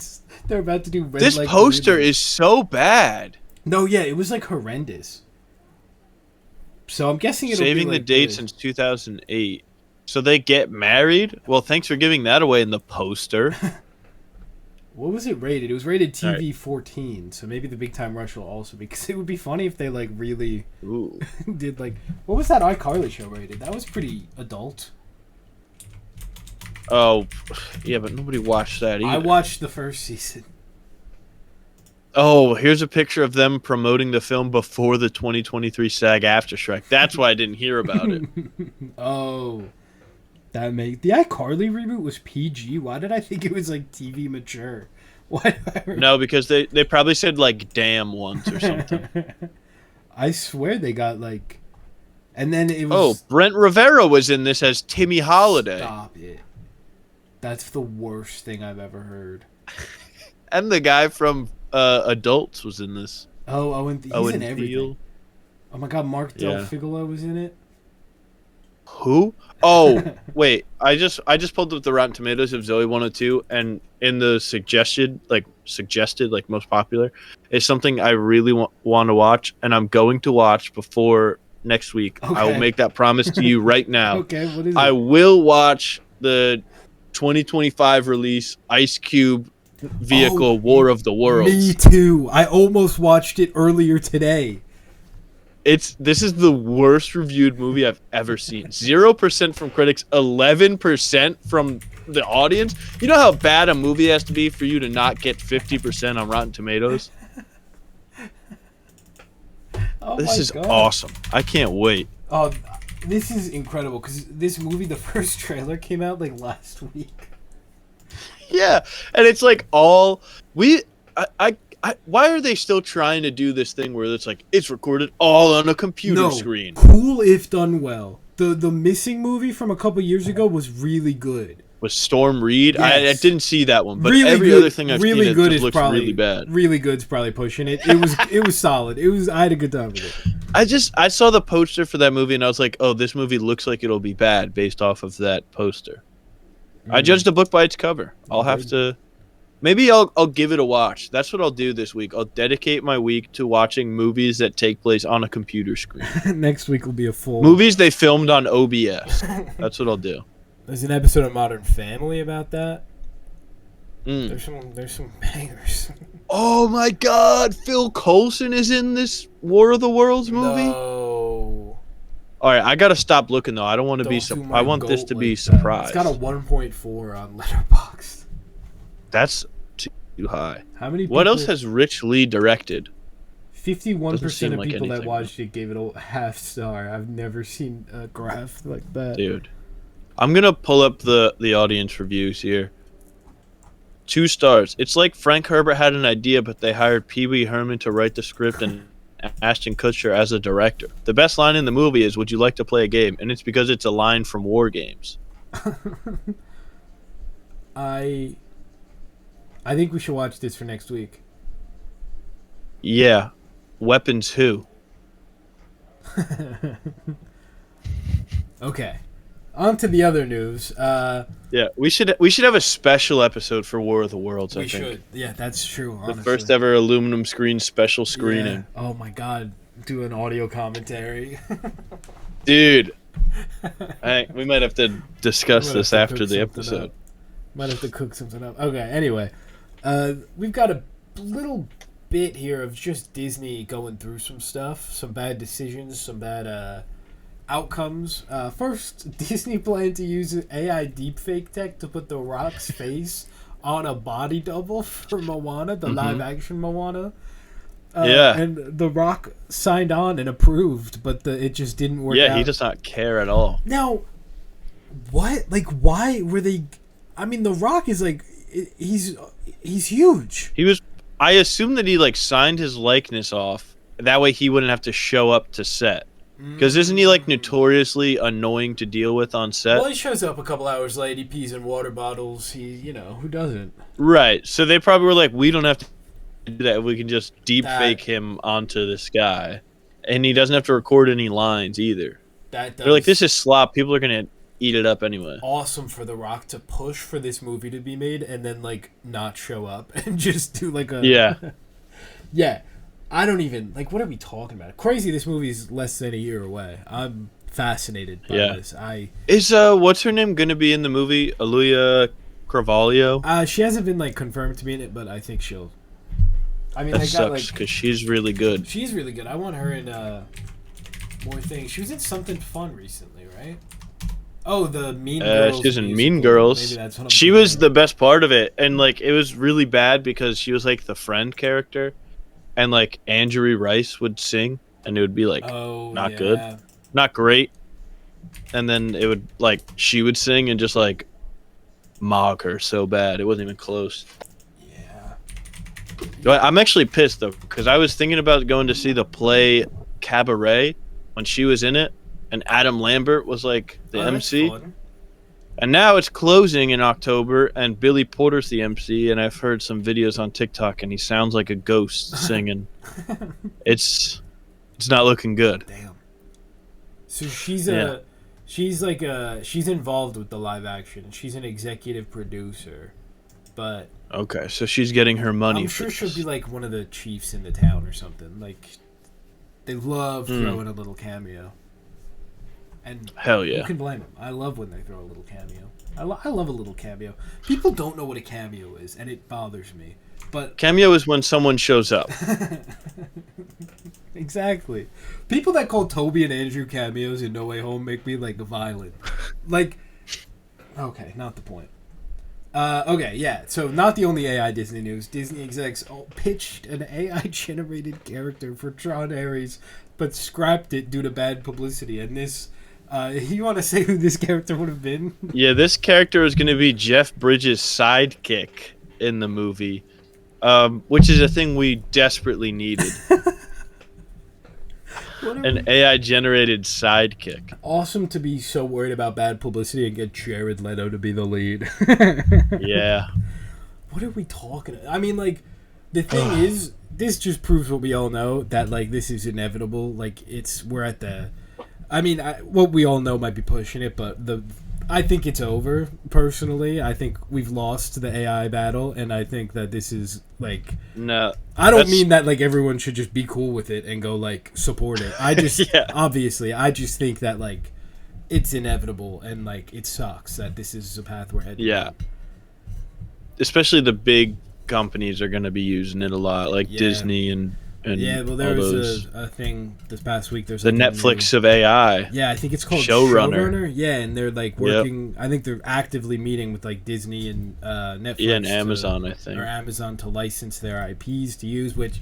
they're about to do red This light poster green light. is so bad. No, yeah, it was like horrendous. So I'm guessing it'll Saving be the like date this. since 2008. So they get married? Well, thanks for giving that away in the poster. What was it rated? It was rated TV Alright. 14, so maybe the Big Time Rush will also be, because it would be funny if they like really Ooh. did like, what was that iCarly show rated? That was pretty adult. Oh, yeah, but nobody watched that either. I watched the first season. Oh, here's a picture of them promoting the film before the 2023 SAG After Strike. That's why I didn't hear about it. Oh, the iCarly reboot was PG. Why did I think it was like TV mature? Why? No, because they probably said like "damn" once or something. I swear they got like, and then it Oh, was. Brent Rivera was in this as Timmy Holiday, Stop it! That's the worst thing I've ever heard. and the guy from Adults was in this. Oh, Owen, he's Owen in everything. Thiel. Oh my God, Mark Del Yeah. Figolo was in it. Who? Oh, wait. I just pulled up the Rotten Tomatoes of Zoe 102, and in the suggested most popular is something I really want to watch, and I'm going to watch before next week. I Okay. will make that promise to you right now. Okay, what is I it? will watch the 2025 release Ice Cube vehicle Oh, War of the Worlds. Me too. I almost watched it earlier today. This is the worst reviewed movie I've ever seen. 0% from critics, 11% from the audience. You know how bad a movie has to be for you to not get 50% on Rotten Tomatoes? Oh This my is God. awesome. I can't wait. Oh, this is incredible because this movie, the first trailer came out like last week. Yeah, and it's like all why are they still trying to do this thing where it's like it's recorded all on a computer No, screen? cool if done well. The Missing movie from a couple years ago was really good. With Storm Reed, Yes. I didn't see that one, but Really every good, other thing I've really seen, good it is just looks probably really bad. really good's probably pushing it. It was solid. I had a good time with it. I saw the poster for that movie and I was like, oh, this movie looks like it'll be bad based off of that poster. I judged a book by its cover. I'll have to. Maybe I'll give it a watch. That's what I'll do this week. I'll dedicate my week to watching movies that take place on a computer screen. Next week will be a full Movies they filmed on OBS. That's what I'll do. There's an episode of Modern Family about that. Mm. There's some bangers. Oh my God! Phil Coulson is in this War of the Worlds movie. No. All right, I gotta stop looking though. I don't want to be. I want this to be surprised. It's got a 1.4 on Letterboxd. That's too high. How many? What else has Rich Lee directed? 51% of like people that anything, watched it gave it a half star. I've never seen a graph like that. Dude, I'm gonna pull up the audience reviews here. 2 stars. It's like Frank Herbert had an idea, but they hired Pee Wee Herman to write the script and Ashton Kutcher as a director. The best line in the movie is, "Would you like to play a game?" And it's because it's a line from War Games. I think we should watch this for next week. Yeah. Weapons who? Okay. On to the other news. Yeah, we should have a special episode for War of the Worlds. I think. Should. Yeah, that's true. The Honestly. first ever aluminum screen special screening. Yeah. Oh my God! Do an audio commentary. Dude, we might have to discuss this after the episode. Might have to cook something up. Okay. Anyway, we've got a little bit here of just Disney going through some stuff, some bad decisions, some bad outcomes. First, Disney planned to use AI deepfake tech to put The Rock's face on a body double for Moana, the live-action Moana. And The Rock signed on and approved, but it just didn't work out. Yeah, he does not care at all. Now, what? Like, why were they... I mean, The Rock is, like... He's huge. I assume that he, like, signed his likeness off. That way he wouldn't have to show up to set. Because isn't he, like, notoriously annoying to deal with on set? Well, he shows up a couple hours late. He pees in water bottles. Who doesn't? Right. So they probably were like, we don't have to do that. We can just deep fake him onto this guy. And he doesn't have to record any lines either. They're like, this is slop. People are going to eat it up anyway. Awesome for The Rock to push for this movie to be made and then, like, not show up and just do, like, a... Yeah. Yeah. I don't even... Like, what are we talking about? Crazy this movie's less than a year away. I'm fascinated by this. Is, what's her name going to be in the movie? Aluya Carvalho? She hasn't been, like, confirmed to be in it, but I think she'll... I mean, that sucks, because she's really good. She's really good. I want her in, more things. She was in Something Fun recently, right? Oh, the Mean Girls. She was in Mean Girls. Maybe that's what I'm she was the best part of it. And, like, it was really bad because she was, like, the friend character. And, like, Andrew Rice would sing, and it would be, like, not good. Not great. And then it would, like, she would sing and just, like, mock her so bad. It wasn't even close. Yeah. I'm actually pissed, though, because I was thinking about going to see the play Cabaret when she was in it, and Adam Lambert was, like, the MC. Fun. And now it's closing in October, and Billy Porter's the MC, and I've heard some videos on TikTok, and he sounds like a ghost singing. It's not looking good. Damn. So she's involved with the live action. She's an executive producer, but okay, so she's getting her money. I'm sure she'll be like one of the chiefs in the town or something. Like they love throwing a little cameo. And hell yeah, who can blame them? I love when they throw a little cameo. I love a little cameo. People don't know what a cameo is, and it bothers me. But cameo is when someone shows up. Exactly. People that call Toby and Andrew cameos in No Way Home make me like violent. Like, okay, not the point. Okay, yeah. So not the only AI Disney news. Disney execs pitched an AI generated character for Tron Ares, but scrapped it due to bad publicity. And this. You want to say who this character would have been? Yeah, this character is going to be Jeff Bridges' sidekick in the movie, which is a thing we desperately needed. What are An we- AI generated sidekick. Awesome to be so worried about bad publicity and get Jared Leto to be the lead. Yeah. What are we talking? I mean, like, the thing is, this just proves what we all know, that like this is inevitable. Like, we're at the. I mean, what we all know might be pushing it, but I think it's over. Personally, I think we've lost the AI battle, and I think that this is like. No. I don't mean that like everyone should just be cool with it and go like support it. I just Yeah. obviously I just think that like it's inevitable and like it sucks that this is a path we're heading. Yeah. Especially the big companies are going to be using it a lot, like Yeah. Disney and Yeah, well, all there was those. a thing this past week. There's The like a Netflix new- of AI. Yeah, I think it's called Showrunner. Yeah, and they're like working. I think they're actively meeting with like Disney and Netflix. Yeah, and Amazon, I think. Or Amazon to license their IPs to use, which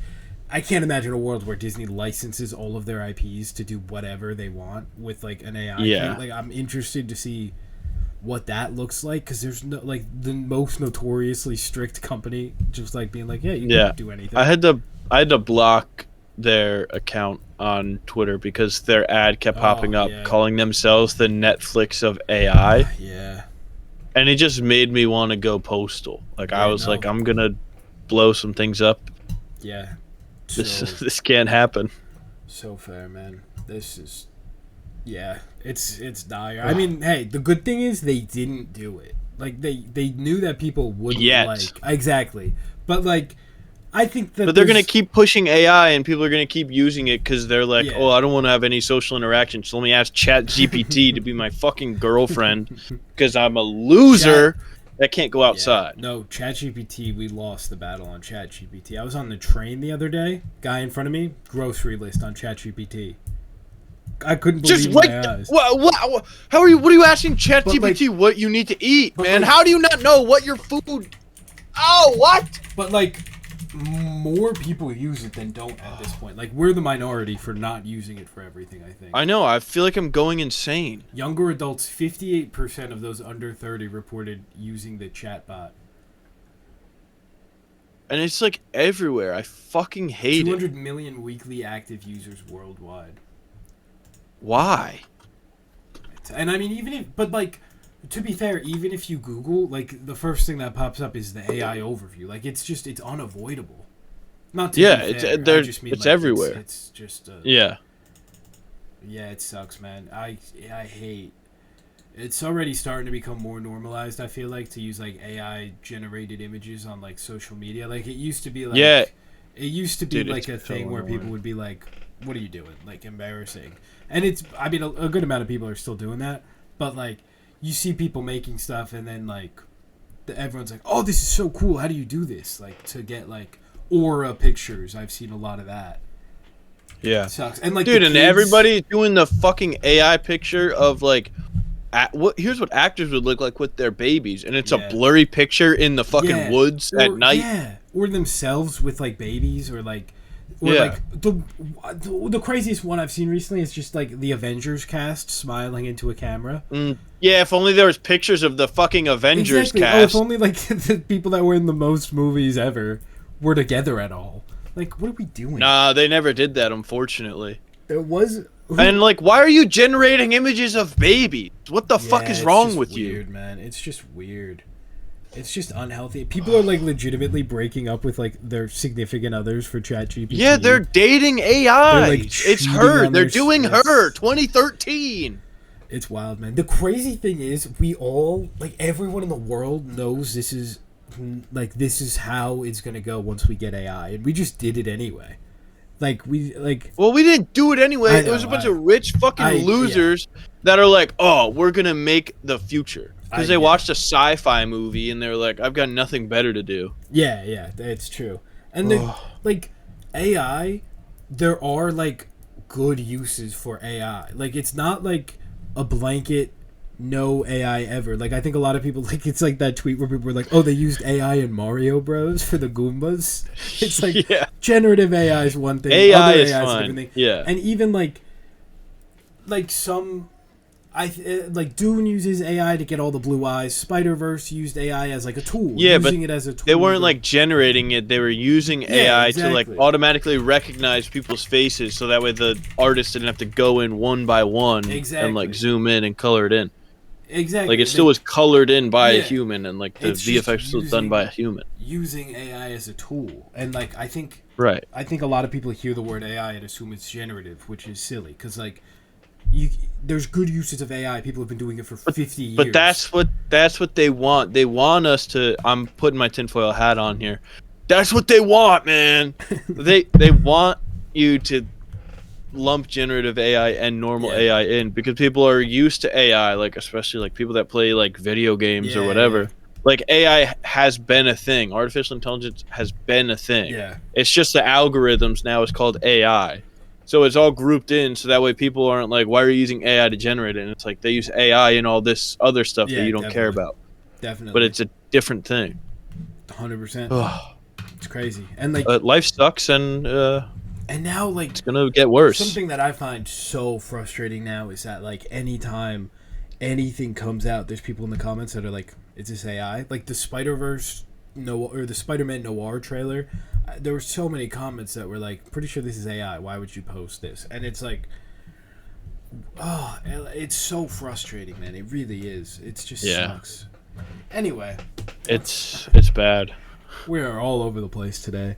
I can't imagine a world where Disney licenses all of their IPs to do whatever they want with like an AI. Yeah. Like I'm interested to see what that looks like, because there's no like the most notoriously strict company just like being like, yeah, you can't do anything. I had to block their account on Twitter because their ad kept popping up calling themselves the Netflix of AI. Yeah. And it just made me want to go postal. Like I was like, I'm gonna blow some things up. Yeah. This can't happen. So fair, man. This is, yeah, it's dire. I mean, hey, the good thing is they didn't do it. Like they knew that people wouldn't like exactly, but like I think that. But they're gonna keep pushing AI, and people are gonna keep using it because they're like, Yeah. oh, I don't want to have any social interaction, so let me ask ChatGPT to be my fucking girlfriend because I'm a loser that can't go outside. Yeah. No, ChatGPT, we lost the battle on ChatGPT. I was on the train the other day. Guy in front of me, grocery list on ChatGPT. I couldn't believe my eyes. What? How are you? What are you asking ChatGPT? What you need to eat, man? How do you not know what your food? Oh, what? But like, more people use it than don't at this point. Like, we're the minority for not using it for everything. I think. I know. I feel like I'm going insane. Younger adults, 58% of those under 30 reported using the chatbot. And it's like everywhere. I fucking hate 200 it. million weekly active users worldwide. Why? And I mean, but like, to be fair, even if you Google, like, the first thing that pops up is the AI overview. Like, it's unavoidable. Not to be fair. I just mean, it's like, everywhere. It's just yeah. Yeah, it sucks, man. I hate. It's already starting to become more normalized. I feel like to use like AI generated images on like social media. Like it used to be like it used to be like a thing where people would be like, "What are you doing?" Like embarrassing. And it's I mean a good amount of people are still doing that, but like you see people making stuff and then like everyone's like, "Oh, this is so cool. How do you do this?" Like to get like aura pictures. I've seen a lot of that. Yeah. It sucks. And like dude, and everybody's doing the fucking AI picture of like here's what actors would look like with their babies, and it's a blurry picture in the fucking woods at night. Yeah, or themselves with like babies, or like, like the craziest one I've seen recently is just like the Avengers cast smiling into a camera. Yeah, if only there was pictures of the fucking Avengers cast. Oh, if only like the people that were in the most movies ever were together at all. Like, what are we doing? Nah, they never did that, unfortunately. There was. And like, why are you generating images of babies? What the fuck is wrong with you? Weird, man. It's just weird. It's just unhealthy. People are like legitimately breaking up with like their significant others for ChatGPT. Yeah, they're dating AI. They're, like, it's her. They're doing scripts. her. 2013. It's wild, man. The crazy thing is, we all like everyone in the world knows this is how it's gonna go once we get AI, and we just did it anyway. Well, we didn't do it anyway. It was a bunch of rich fucking losers that are like, oh, we're gonna make the future because they watched a sci-fi movie and they're like, I've got nothing better to do. Yeah, it's true. And like AI, there are like good uses for AI. Like it's not like a blanket no AI ever. Like I think a lot of people like it's like that tweet where people were like, oh, they used AI in Mario Bros for the Goombas. It's like generative AI is one thing, AI other is AI is fine. different thing. Yeah, and even like some Like Dune uses AI to get all the blue eyes. Spider-Verse used AI as like a tool, Yeah, but using it as a tool. they weren't like generating it. They were using Yeah, AI to like exactly. automatically recognize people's faces, so that way the artist didn't have to go in one by one and like Exactly. zoom in and color it in. Like Exactly. it still was colored in by a Yeah, human, and like the it's just VFX was still done by a human. using AI as a tool, and like Right. I think a lot of people hear the word AI and assume it's generative, which is silly because like you there's good uses of AI. People have been doing it for 50 years. But that's what they want. They want us to. I'm putting my tinfoil hat on here. That's what they want, man. They want you to lump generative AI and normal Yeah. AI in because people are used to AI, like especially like people that play like video games or whatever. Like AI has been a thing. Artificial intelligence has been a thing. Yeah. It's just the algorithms now is called AI. So it's all grouped in so that way people aren't like, why are you using AI to generate it? And it's like they use AI and all this other stuff that Yeah, you don't care about. Definitely. But it's a different thing. 100%. It's crazy. And like Life sucks and now like it's gonna get worse. something that I find so frustrating now is that like anytime anything comes out, there's people in the comments that are like, "Is this AI?" Like the Spider-Verse or the Spider-Man Noir trailer. There were so many comments that were like, "Pretty sure this is AI. Why would you post this?" And it's like, oh, it's so frustrating, man. It really is. It just sucks. Anyway, it's bad. We are all over the place today.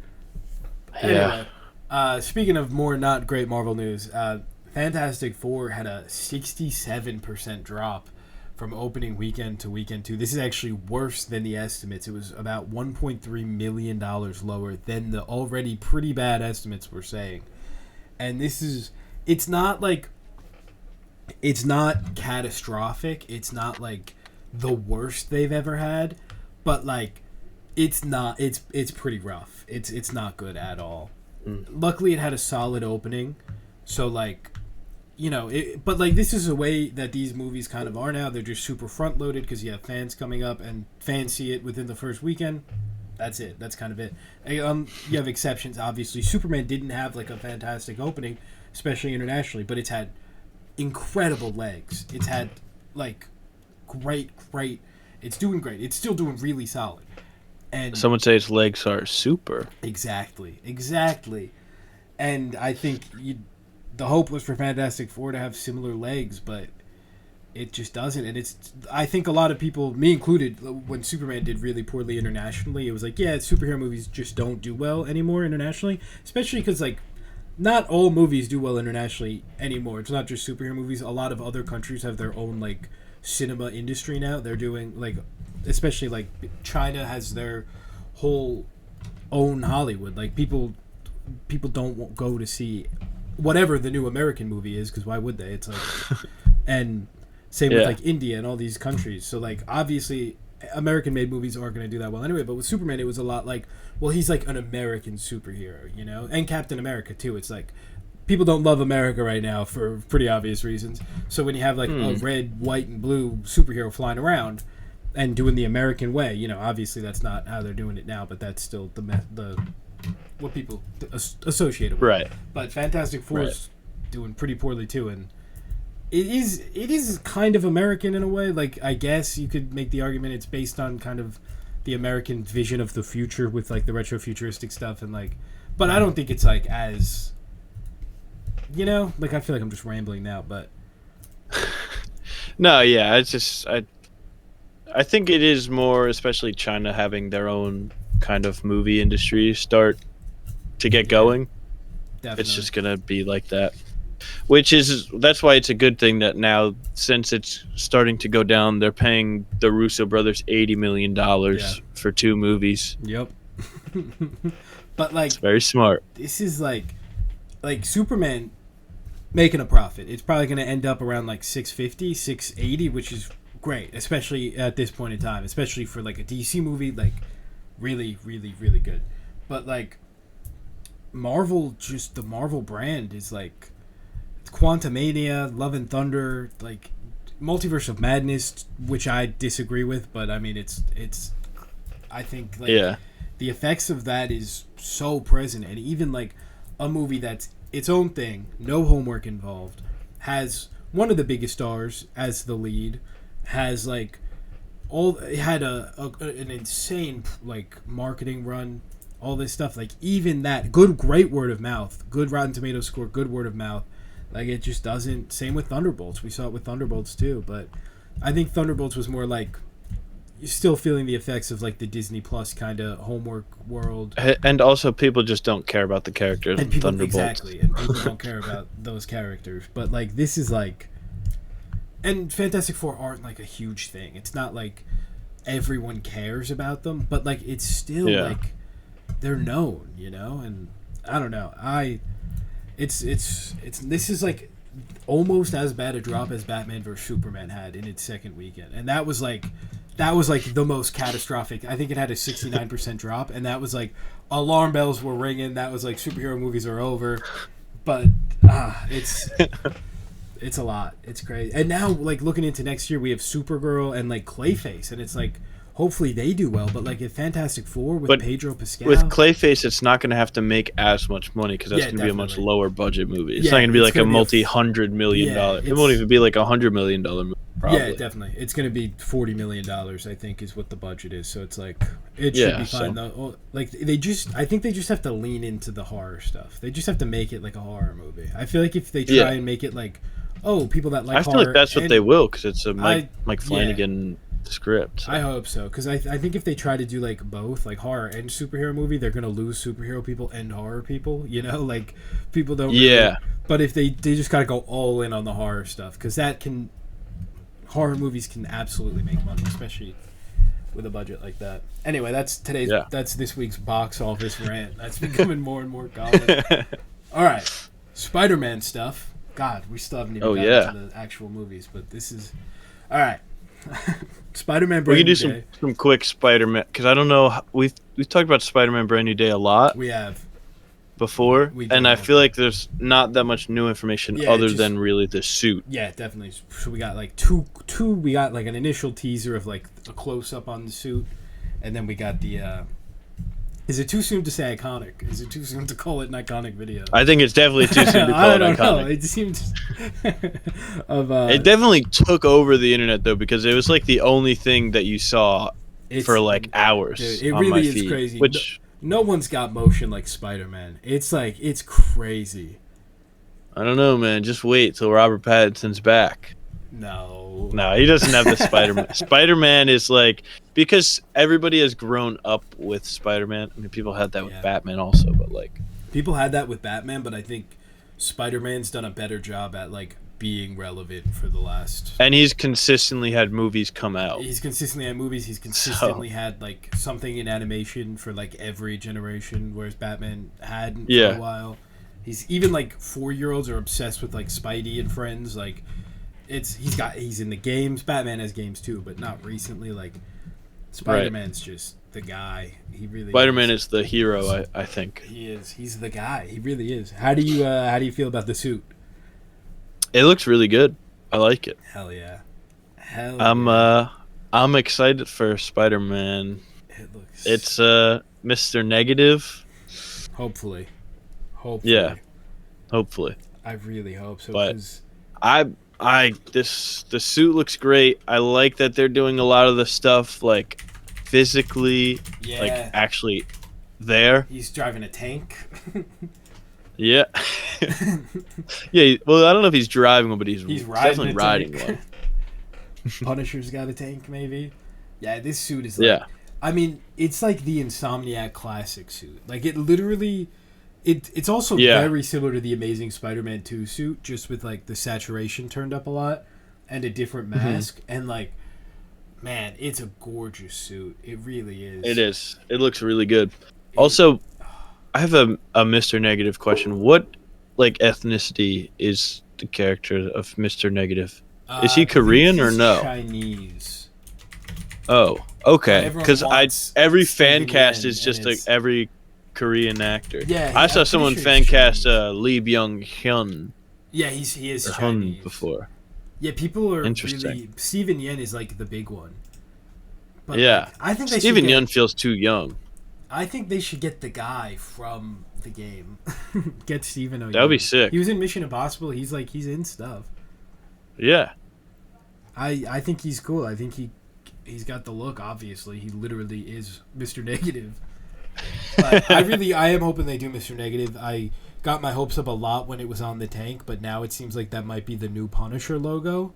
Yeah. Anyway, speaking of more not great Marvel news, Fantastic Four had a 67% drop from opening weekend to weekend 2. This is actually worse than the estimates. It was about $1.3 million lower than the already pretty bad estimates were saying. And it's not catastrophic. It's not like the worst they've ever had, but like it's pretty rough. It's not good at all. Luckily it had a solid opening, so like, you know, but like this is a way that these movies kind of are now. They're just super front loaded because you have fans coming up and fans see it within the first weekend. That's it. That's kind of it. You have exceptions, obviously. Superman didn't have like a fantastic opening, especially internationally, but it's had incredible legs. It's had like great. It's doing great. It's still doing really solid. And some would say its legs are super. Exactly. And I think the hope was for Fantastic Four to have similar legs, but it just doesn't. And I think a lot of people, me included, when Superman did really poorly internationally, it was like, yeah, superhero movies just don't do well anymore internationally, especially because like not all movies do well internationally anymore. It's not just superhero movies. A lot of other countries have their own like cinema industry now. They're doing like, especially like China has their whole own Hollywood. Like people don't go to see whatever the new American movie is, because why would they? It's like, and same with like India and all these countries. So like obviously American made movies aren't going to do that well anyway. But with Superman, it was a lot like, well, he's like an American superhero, you know, and Captain America too. It's like people don't love America right now for pretty obvious reasons. So when you have like a red, white, and blue superhero flying around and doing the American way, you know, obviously that's not how they're doing it now, but that's still the what people associate it with. Right. But Fantastic Four is doing pretty poorly too, and it is kind of American in a way. Like I guess you could make the argument it's based on kind of the American vision of the future with like the retro futuristic stuff and like, but I don't think it's like as, you know, like I feel like I'm just rambling now, but no, yeah, it's just I think it is more, especially China having their own kind of movie industry start to get going. definitely. It's just gonna be like that, that's why it's a good thing that now, since it's starting to go down, they're paying the Russo brothers $80 million for 2 movies. Yep. But like, it's very smart. This is like Superman making a profit. It's probably going to end up around like 650, 680, which is great, especially at this point in time, especially for like a DC movie, like really, really, really good. But like Marvel, just the Marvel brand is like Quantumania, Love and Thunder, like Multiverse of Madness, which I disagree with, but I mean it's I think like the effects of that is so present, and even like a movie that's its own thing, no homework involved, has one of the biggest stars as the lead, has like all had an insane like marketing run, all this stuff. Like even that great word of mouth, good Rotten Tomatoes score, good word of mouth. Like it just doesn't. Same with Thunderbolts. We saw it with Thunderbolts too, but I think Thunderbolts was more like you're still feeling the effects of like the Disney Plus kind of homework world. And also, people just don't care about the characters And in people Thunderbolts. exactly, and people don't care about those characters. But like this is like, and Fantastic Four aren't like a huge thing. It's not like everyone cares about them, but like it's still like they're known, you know. And I don't know, it's this is like almost as bad a drop as Batman vs Superman had in its second weekend, and that was like the most catastrophic. I think it had a 69% drop, and that was like alarm bells were ringing. That was like superhero movies are over, but it's a lot. It's crazy. And now like looking into next year, we have Supergirl and like Clayface, and it's like hopefully they do well. But like if Fantastic Four with Pedro Pascal, with Clayface, it's not going to have to make as much money because that's going to be a much lower budget movie. It's not going to be like a multi-$100 million. It won't even be like $100 million movie. Probably. Yeah, definitely. It's going to be $40 million, I think, is what the budget is. So it's like it should be fine though. Like I think they just have to lean into the horror stuff. They just have to make it like a horror movie. I feel like if they try and make it like, oh, people that like horror, I feel like that's what they will because it's a Mike Flanagan script. So. I hope so because I think if they try to do like both, like horror and superhero movie, they're going to lose superhero people and horror people. You know, like people don't. Really, but if they just got to go all in on the horror stuff because horror movies can absolutely make money, especially with a budget like that. Anyway, that's this week's box office rant. That's becoming more and more common. All right, Spider-Man stuff. God, we still haven't even gotten to the actual movies, but this is all right. Spider-Man Brand New Day. We can do some quick Spider-Man because I don't know. We've talked about Spider-Man Brand New Day a lot. We have. Before, and I feel like there's not that much new information other than really the suit. Yeah, definitely. So we got like two. We got like an initial teaser of like a close up on the suit, and then we got the. Is it too soon to say iconic? Is it too soon to call it an iconic video? I think it's definitely too soon to call it iconic. I don't know. It seems it definitely took over the internet though because it was like the only thing that you saw for like hours. Dude, it really is crazy. Which. No one's got motion like Spider-Man. It's like, it's crazy. I don't know, man. Just wait till Robert Pattinson's back. No, he doesn't have the Spider-Man. Spider-Man is like, because everybody has grown up with Spider-Man. I mean, people had that with Batman also, but like. People had that with Batman, but I think Spider-Man's done a better job at like being relevant for the last. And he's consistently had movies come out. He's consistently had movies. He's consistently had like something in animation for like every generation, whereas Batman hadn't for a while. He's even like 4-year-olds are obsessed with like Spidey and Friends. Like he's in the games. Batman has games too, but not recently. Like Spider-Man's just the guy. He really Spider-Man is the hero. I think he is. He's the guy. He really is. How do you feel about the suit? It looks really good. I like it. Hell yeah. I'm excited for Spider-Man. It's Mr. Negative. Hopefully. Yeah. Hopefully. I really hope so. But the suit looks great. I like that they're doing a lot of the stuff like physically, like actually there. He's driving a tank. Yeah. Yeah, well, I don't know if he's driving one, but he's definitely riding one. Punisher's got a tank, maybe? Yeah, this suit is like... I mean, it's like the Insomniac classic suit. Like, it literally... It's also very similar to the Amazing Spider-Man 2 suit, just with, like, the saturation turned up a lot and a different mask. And, like, man, it's a gorgeous suit. It really is. It is. It looks really good. Also... I have a Mr. Negative question. What, like, ethnicity is the character of Mr. Negative? Is he Korean or no? Chinese. Oh, okay. Because every fan cast is just like every Korean actor. Yeah, I saw someone fan cast Lee Byung-hyun. Yeah, he is or Chinese. Hun before. Yeah, people are interesting. Really... Steven Yeun is like the big one. But yeah, like, I think Steven Yeun feels too young. I think they should get the guy from the game. Get Steven Yeun. That would be sick. He was in Mission Impossible. He's in stuff. Yeah. I think he's cool. I think he's got the look. Obviously, he literally is Mr. Negative. But I am hoping they do Mr. Negative. I got my hopes up a lot when it was on the tank, but now it seems like that might be the new Punisher logo.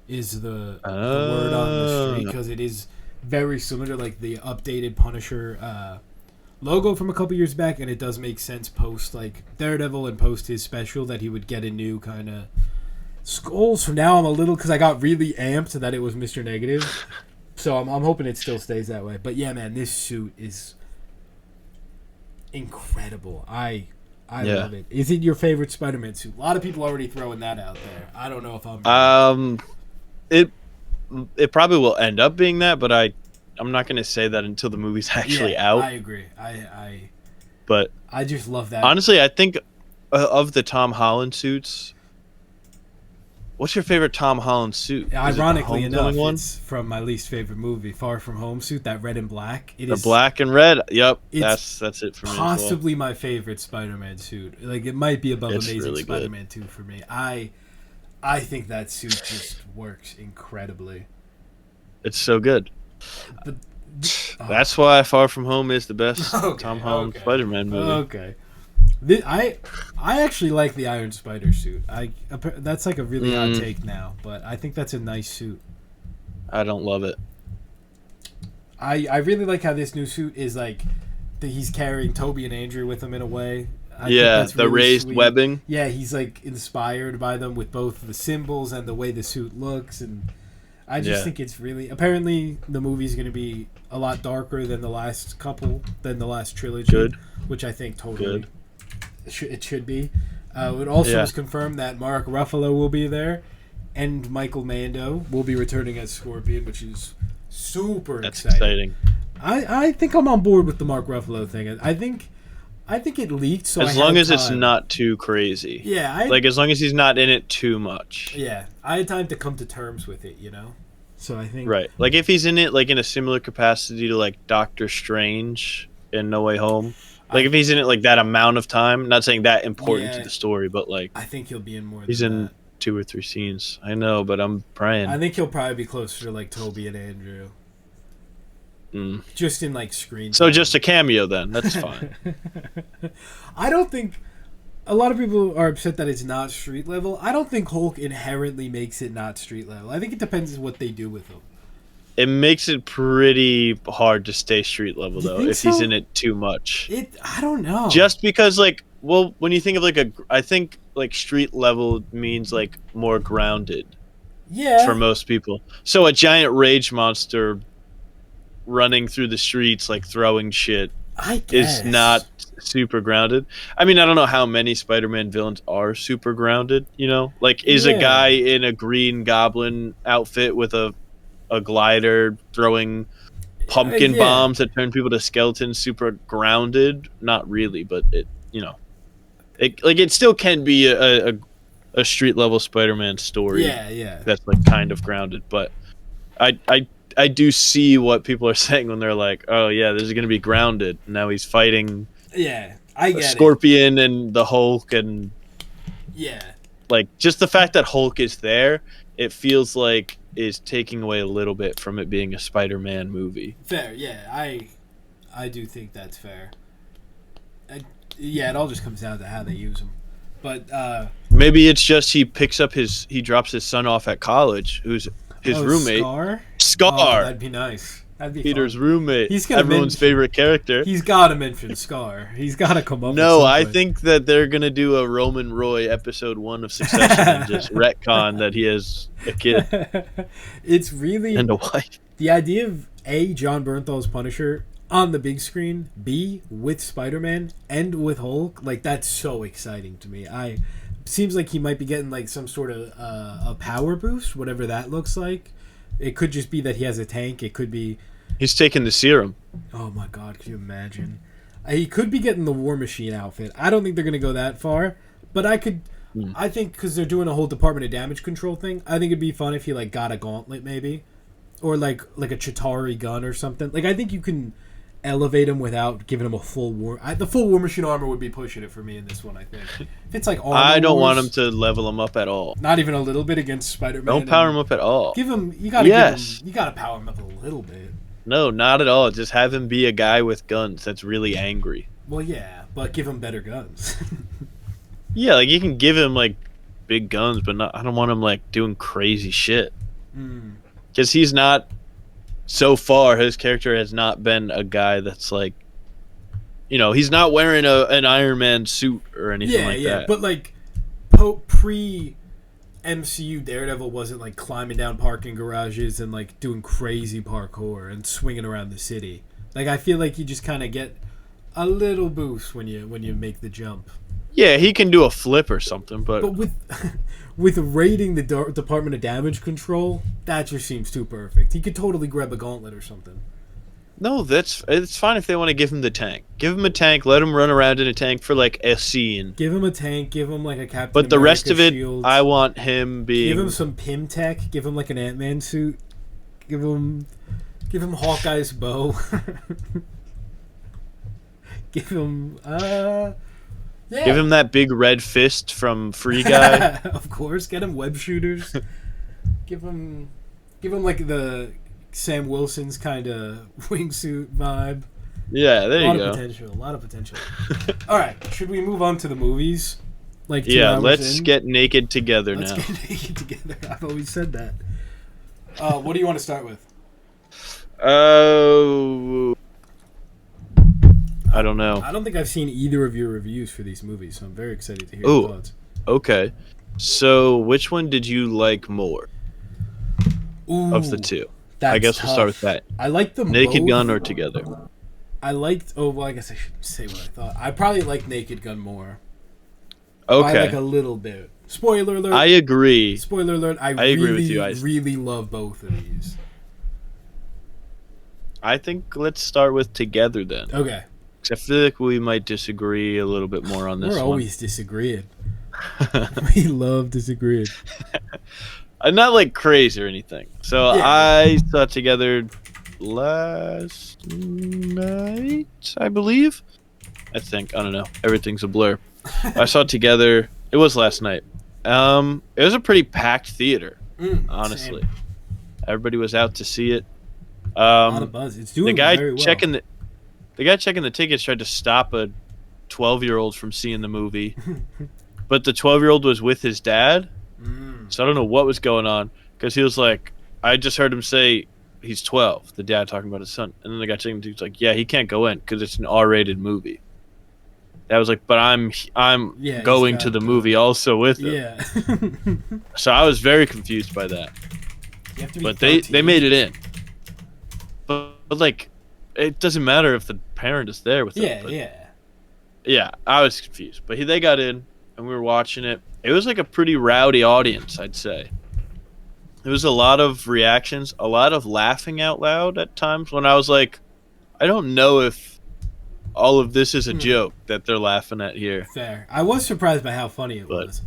Is the word on the street, because it is very similar to like the updated Punisher logo from a couple years back, and it does make sense post like Daredevil and post his special that he would get a new kind of skull. So now I'm a little, because I got really amped that it was Mr. Negative, so I'm hoping it still stays that way. But yeah, man, this suit is incredible. I love it. Is it your favorite Spider-Man suit? A lot of people already throwing that out there. I don't know if I'm. It probably will end up being that, but I'm not going to say that until the movie's actually out. I agree. But I just love that. Honestly, I think of the Tom Holland suits, what's your favorite Tom Holland suit? Ironically enough, it's from my least favorite movie, Far From Home suit, that red and black. It is black and red. Yep, that's it for me. Possibly my favorite Spider-Man suit. Like, it might be above Amazing really Spider-Man 2 for me. I think that suit just works incredibly. It's so good. But, that's why Far From Home is the best Tom Holland Spider-Man movie. Okay. I actually like the Iron Spider suit. That's like a really hot take now, but I think that's a nice suit. I don't love it. I really like how this new suit is like he's carrying Toby and Andrew with him in a way. The really raised sweet. Webbing. Yeah, he's like inspired by them with both the symbols and the way the suit looks, and I just think it's really. Apparently, the movie's going to be a lot darker than the last trilogy, which I think totally it should be. It also was confirmed that Mark Ruffalo will be there, and Michael Mando will be returning as Scorpion, which is super exciting. I think I'm on board with the Mark Ruffalo thing. I think it leaked, so as long as it's not too crazy. Yeah, as long as he's not in it too much. Yeah, I had time to come to terms with it, you know. So I think like if he's in it like in a similar capacity to like Doctor Strange in No Way Home, like if he's in it like that amount of time. Not saying that important to the story, but like I think he'll be in more. He's in 2 or 3 scenes. I know, but I'm praying. I think he'll probably be closer to like Toby and Andrew. Just in like screen. So just a cameo then. That's fine. I don't think a lot of people are upset that it's not street level. I don't think Hulk inherently makes it not street level. I think it depends on what they do with him. It makes it pretty hard to stay street level though if he's in it too much. I don't know. Just because like when you think of I think like street level means like more grounded. Yeah. For most people. So a giant rage monster running through the streets like throwing shit is not super grounded. I mean, I don't know how many Spider-Man villains are super grounded, you know? Like is a guy in a green goblin outfit with a glider throwing pumpkin bombs that turn people to skeletons super grounded? Not really, but it, you know. It still can be a street level Spider-Man story. Yeah. That's like kind of grounded, but I do see what people are saying when they're like, "Oh yeah, this is going to be grounded." Now he's fighting. Yeah, I get Scorpion and the Hulk and. Yeah. Like just the fact that Hulk is there, it feels like is taking away a little bit from it being a Spider-Man movie. Fair, yeah, I do think that's fair. It all just comes down to how they use him. But maybe it's just he drops his son off at college, who's his roommate. Scar. Oh, that'd be nice. That'd be Peter's fun. roommate. He's everyone's favorite character. He's got to mention Scar. He's got to come up. No, I think that they're gonna do a Roman Roy episode 1 of Succession and just retcon that he has a kid. It's really and a wife. The idea of John Bernthal's Punisher on the big screen, B with Spider-Man and with Hulk, like that's so exciting to me. Seems like he might be getting like some sort of a power boost, whatever that looks like. It could just be that he has a tank. It could be he's taking the serum. Oh my God, can you imagine? He could be getting the War Machine outfit. I don't think they're gonna go that far, but I could. I think because they're doing a whole Department of Damage Control thing, I think it'd be fun if he like got a gauntlet maybe, or like a Chitauri gun or something. Like I think you can elevate him without giving him a full war. The full War Machine armor would be pushing it for me in this one. I think if it's like Armor I don't Wars, want him to level him up at all. not even a little bit against Spider-Man. Don't power him up at all. Give him. You gotta Yes. give him. You gotta power him up a little bit. No, not at all. Just have him be a guy with guns that's really angry. Well, yeah, but give him better guns. Yeah, like you can give him like big guns, but not. I don't want him like doing crazy shit. Because he's not. So far, his character has not been a guy that's like. You know, he's not wearing an Iron Man suit or anything like that. Yeah, but like pre MCU Daredevil wasn't like climbing down parking garages and like doing crazy parkour and swinging around the city. Like I feel like you just kind of get a little boost when you make the jump. Yeah, he can do a flip or something, but with with raiding the Department of Damage Control, that just seems too perfect. He could totally grab a gauntlet or something. no, it's fine if they want to give him the tank. Give him a tank, let him run around in a tank for like a scene. Give him a tank, give him like a Captain But the America rest of it, shield. I want him being. Give him some Pym tech. Give him like an Ant-Man suit. Give him Hawkeye's bow. Give him yeah. Give him that big red fist from Free Guy. Of course, get him web shooters. give him like the Sam Wilson's kind of wingsuit vibe. Yeah, there you go. A lot of potential. All right, should we move on to the movies? Like 2 yeah, hours let's in? get naked together now. Let's get naked together. I've always said that. What do you want to start with? I don't know. I don't think I've seen either of your reviews for these movies, so I'm very excited to hear your thoughts. Okay. So, which one did you like more of the two? I guess tough. we'll start with that. I liked them Naked both. Gun or Together? I liked... Oh, well, I guess I shouldn't say what I thought. I probably liked Naked Gun more. Okay. By like a little bit. Spoiler alert. I agree. Spoiler alert. I agree with you. I really love both of these. I think let's start with Together then. Okay. Because I feel like we might disagree a little bit more on this one. We're always disagreeing. We love disagreeing. I'm not like crazy or anything. So Yeah. I saw Together last night, I believe. I think. I don't know. Everything's a blur. I saw Together. It was last night. It was a pretty packed theater, honestly. Same. Everybody was out to see it. A lot of buzz. It's doing very well. The guy checking the tickets tried to stop a 12-year-old from seeing the movie, but the 12-year-old was with his dad, so I don't know what was going on, because he was like, I just heard him say he's 12, the dad talking about his son, and then the guy checking the tickets was like, yeah, he can't go in because it's an R-rated movie. I was like, but I'm going to the movie also with him. Yeah. So I was very confused by that. You have to be But 13. they made it in. But like, it doesn't matter if the parent is there with them. Yeah, I was confused. But they got in, and we were watching it. It was like a pretty rowdy audience, I'd say. There was a lot of reactions, a lot of laughing out loud at times when I was like, I don't know if all of this is a joke that they're laughing at here. Fair. I was surprised by how funny it was.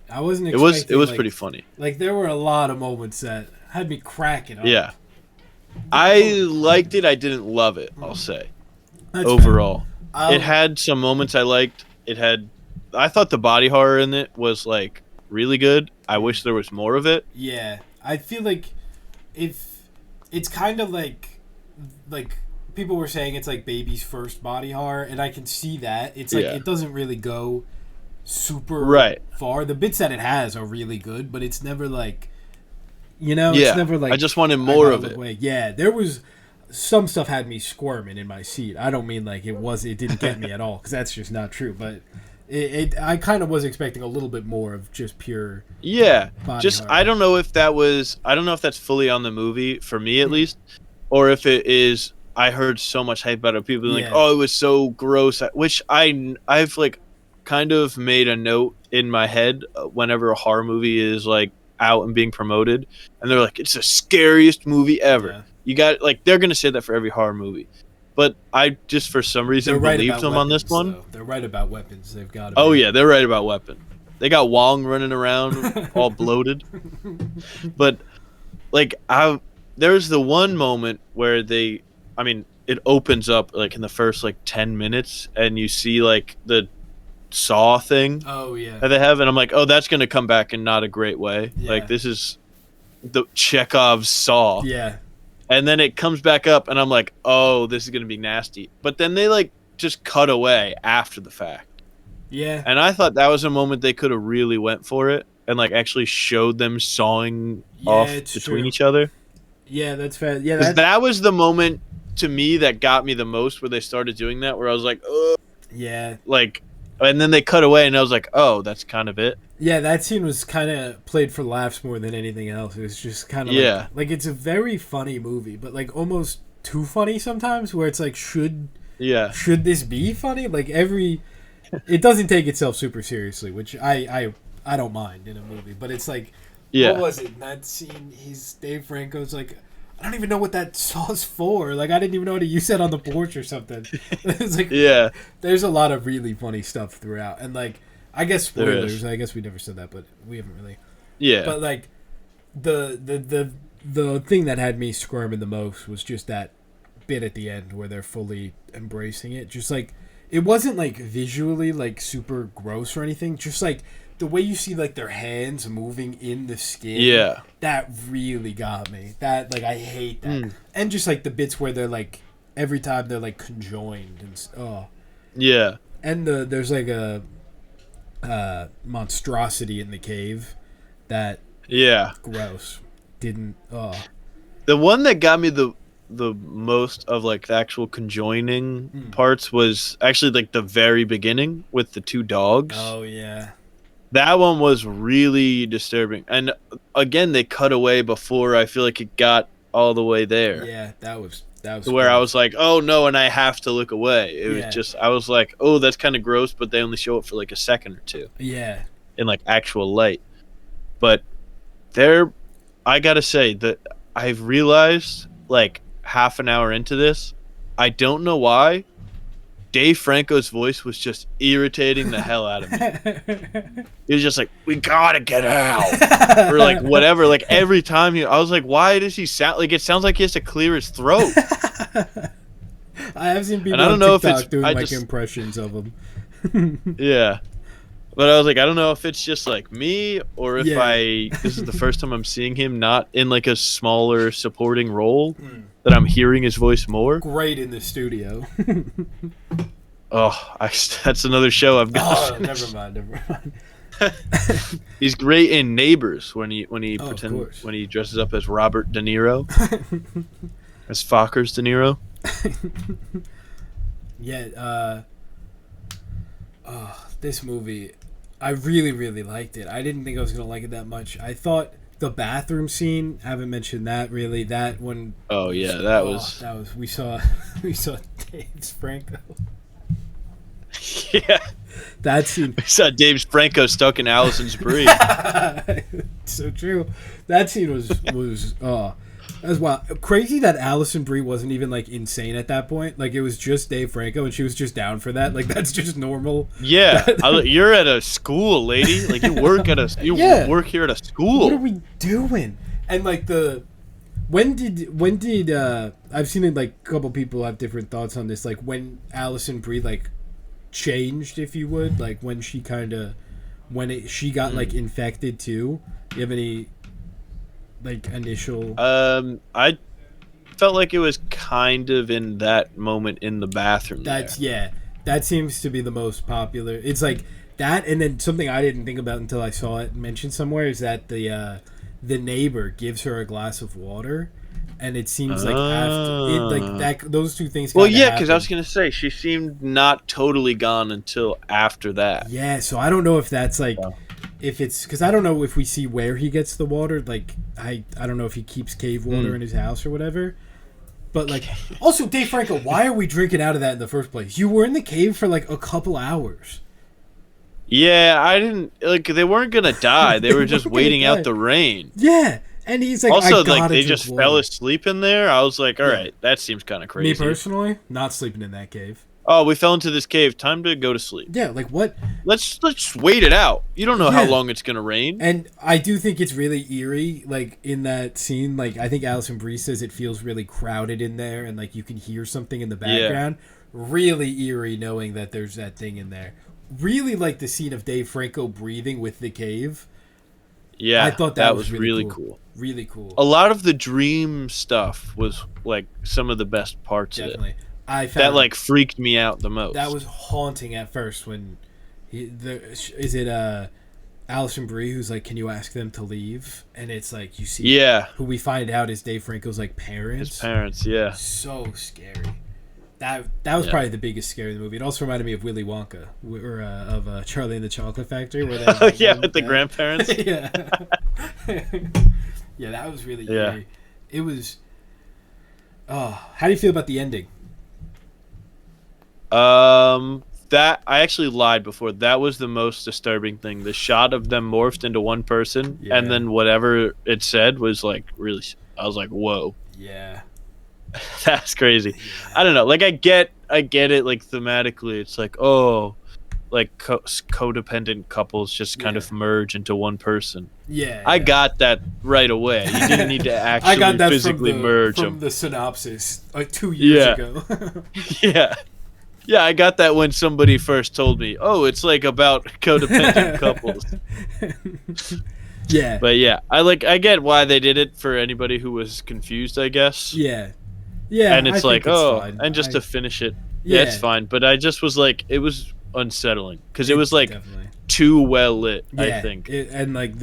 I wasn't expecting... It was pretty funny. Like, there were a lot of moments that had me cracking up. Yeah. I liked it. I didn't love it, I'll say. That's overall. It had some moments I liked. I thought the body horror in it was, like, really good. I wish there was more of it. Yeah. I feel like if it's kind of like people were saying it's like baby's first body horror, and I can see that. It's like it doesn't really go super far. The bits that it has are really good, but it's never like, it's never like, I just wanted more of it. Away. Yeah, there was some stuff had me squirming in my seat. I don't mean like it didn't get me at all, because that's just not true, but I kind of was expecting a little bit more of just pure body horror. I don't know if that's fully on the movie, for me at least, or if it is. I heard so much hype about it. People being like, oh, it was so gross, which I've like kind of made a note in my head whenever a horror movie is like out and being promoted, and they're like, it's the scariest movie ever. You got, like, they're gonna say that for every horror movie, but I just for some reason believed them on this one. Though. They're right about weapons. They've got. Yeah, they're right about weapon. They got Wong running around all bloated, but like there was the one moment where it opens up like in the first like 10 minutes, and you see like the saw thing Oh yeah. that they have, and I'm like, oh, that's gonna come back in not a great way. Yeah. Like this is the Chekhov's saw. Yeah. And then it comes back up, and I'm like, oh, this is gonna be nasty. But then they like just cut away after the fact. Yeah. And I thought that was a moment they could have really went for it and like actually showed them sawing off between each other. Yeah, that's fair. Yeah, that was the moment to me that got me the most, where they started doing that, where I was like, oh, yeah, like, and then they cut away, and I was like, oh, that's kind of it. Yeah, that scene was kind of played for laughs more than anything else. It was just kind of like it's a very funny movie, but like almost too funny sometimes, where it's like, should this be funny? Like it doesn't take itself super seriously, which I don't mind in a movie, but it's like, what was it in that scene? Dave Franco's like, I don't even know what that saw's for. Like, I didn't even know how to use that on the porch or something. It's like, there's a lot of really funny stuff throughout, and like, I guess spoilers. I guess we never said that, but we haven't really. Yeah. But like, the thing that had me squirming the most was just that bit at the end where they're fully embracing it. Just like, it wasn't like visually like super gross or anything. Just like the way you see like their hands moving in the skin. Yeah. That really got me. That like, I hate that. And just like the bits where they're like, every time they're like conjoined and yeah. And there's like a monstrosity in the cave that gross didn't the one that got me the most of like the actual conjoining parts was actually like the very beginning with the two dogs. Oh yeah, that one was really disturbing, and again they cut away before I feel like it got all the way there. Yeah, that was where I was like, oh no, and I have to look away. It was just, I was like, oh, that's kind of gross, but they only show it for like a second or two. Yeah. In like actual light. But I gotta say that I've realized like half an hour into this, I don't know why, Dave Franco's voice was just irritating the hell out of me. He was just like, we gotta get out. Or like whatever. Like every time I was like, why does he sound like, it sounds like he has to clear his throat. I have seen people on TikTok doing like impressions of him. Yeah. But I was like, I don't know if it's just like me, or if this is the first time I'm seeing him not in like a smaller supporting role, that I'm hearing his voice more. Great in the studio. That's another show I've got. Oh, never mind. He's great in Neighbors when he dresses up as Robert De Niro, as Fockers De Niro. This movie, I really, really liked it. I didn't think I was gonna like it that much. I thought the bathroom scene, haven't mentioned that really. That one. Oh yeah, that was we saw Dave Franco. Yeah. That scene. We saw Dave Franco stuck in Allison's Brie. So true. That scene was as well. Crazy that Allison Brie wasn't even like insane at that point. Like, it was just Dave Franco, and she was just down for that. Like, that's just normal. Yeah, you're at a school, lady. Like, you work at work here at a school. What are we doing? And like when did I've seen it, like a couple people have different thoughts on this. Like, when Allison Brie like changed, if you would, like when she she got like infected too. Do you have any like initial? I felt like it was kind of in that moment in the bathroom. That seems to be the most popular. It's like that, and then something I didn't think about until I saw it mentioned somewhere is that the neighbor gives her a glass of water, and it seems like after it, like that, those two things. Well, yeah, because I was gonna say she seemed not totally gone until after that. Yeah, so I don't know if that's like. If it's because I don't know if we see where he gets the water. Like, I don't know if he keeps cave water in his house or whatever. But like, also Dave Franco, why are we drinking out of that in the first place? You were in the cave for like a couple hours. Yeah, I didn't like. They weren't gonna die. They were just waiting out the rain. Yeah, and he's like, also like they just fell asleep in there. I was like, all right, that seems kind of crazy. Me personally, not sleeping in that cave. Oh, we fell into this cave. Time to go to sleep. Yeah, like what? Let's wait it out. You don't know how Yeah. long it's gonna rain. And I do think it's really eerie, like in that scene. Like I think Alison Brie says it feels really crowded in there, and like you can hear something in the background. Really eerie, knowing that there's that thing in there. Really like the scene of Dave Franco breathing with the cave. Yeah, I thought that was really cool. cool. Really cool. A lot of the dream stuff was like some of the best parts of Definitely. it. I That found like freaked me out the most. that was haunting at first when is it Alison Brie who's like, can you ask them to leave? And it's like you see who we find out is Dave Franco's like parents. His parents, yeah. So scary. That was probably the biggest scary in the movie. It also reminded me of Willy Wonka or of Charlie and the Chocolate Factory. Where with the grandparents. Yeah. Yeah, that was really eerie. It was. Oh, how do you feel about the ending? That I actually lied before. That was the most disturbing thing. The shot of them morphed into one person, and then whatever it said was like really. I was like, whoa. Yeah. That's crazy. Yeah. I don't know. Like I get it. Like thematically, it's like like codependent couples just kind of merge into one person. Yeah. I got that right away. You didn't need to actually I got that physically merge from them. the synopsis like 2 years ago. Yeah. Yeah, I got that when somebody first told me, "Oh, it's like about codependent couples." Yeah. But yeah, I get why they did it for anybody who was confused, I guess. Yeah. Yeah. And it's like, fine. and just to finish it. Yeah, it's fine, but I just was like it was unsettling cuz it was like too well lit, I think. And like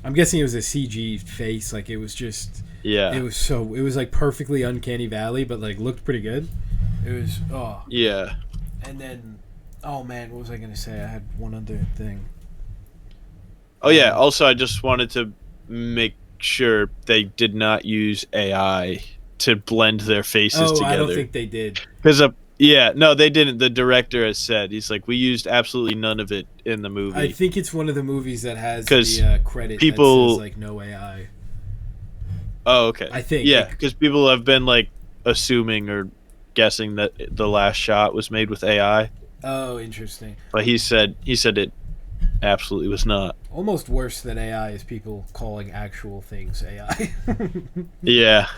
I'm guessing it was a CG face, like it was just it was like perfectly uncanny valley, but like looked pretty good. It was yeah. And then oh man, what was I gonna say? I had one other thing. Oh yeah. Also, I just wanted to make sure they did not use AI to blend their faces together. I don't think they did. Because no, they didn't. The director has said he's like, we used absolutely none of it in the movie. I think it's one of the movies that has the credit people that says like no AI. Oh, okay. I think because people have been like assuming or guessing that the last shot was made with AI. Oh, interesting. But he said it absolutely was not. Almost worse than AI is people calling actual things AI. Yeah.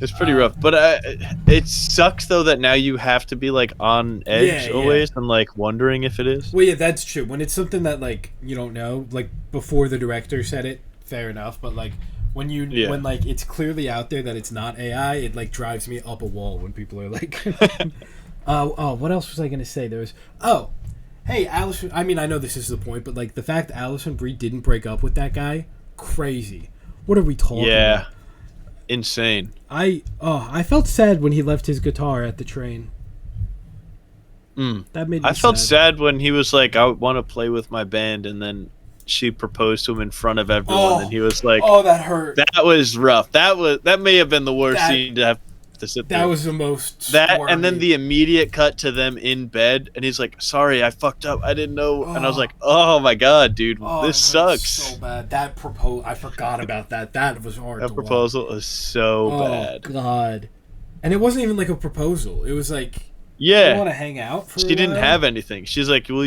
It's pretty rough. But it sucks, though, that now you have to be, like, on edge always and, like, wondering if it is. Well, yeah, that's true. When it's something that, like, you don't know, like, before the director said it, fair enough. But, like, when when, like, it's clearly out there that it's not AI, it, like, drives me up a wall when people are, like... what else was I going to say? There was... Oh, hey, Alison... I mean, I know this is the point, but, like, the fact Alison Brie didn't break up with that guy, crazy. What are we talking about? Yeah. Insane. I felt sad when he left his guitar at the train. That made me I felt sad when he was like, I want to play with my band, and then she proposed to him in front of everyone, and he was like, "Oh, that hurt." That was rough. That may have been the worst scene to have to sit through. That was the most squirmy. And then the immediate cut to them in bed, and he's like, "Sorry, I fucked up. I didn't know." And I was like, "Oh my god, dude, this sucks." So bad. That proposal, I forgot about that. That was hard. That proposal is so bad. Oh god. And it wasn't even like a proposal. It was like, yeah, you want to hang out for? She didn't have anything. She's like, "Will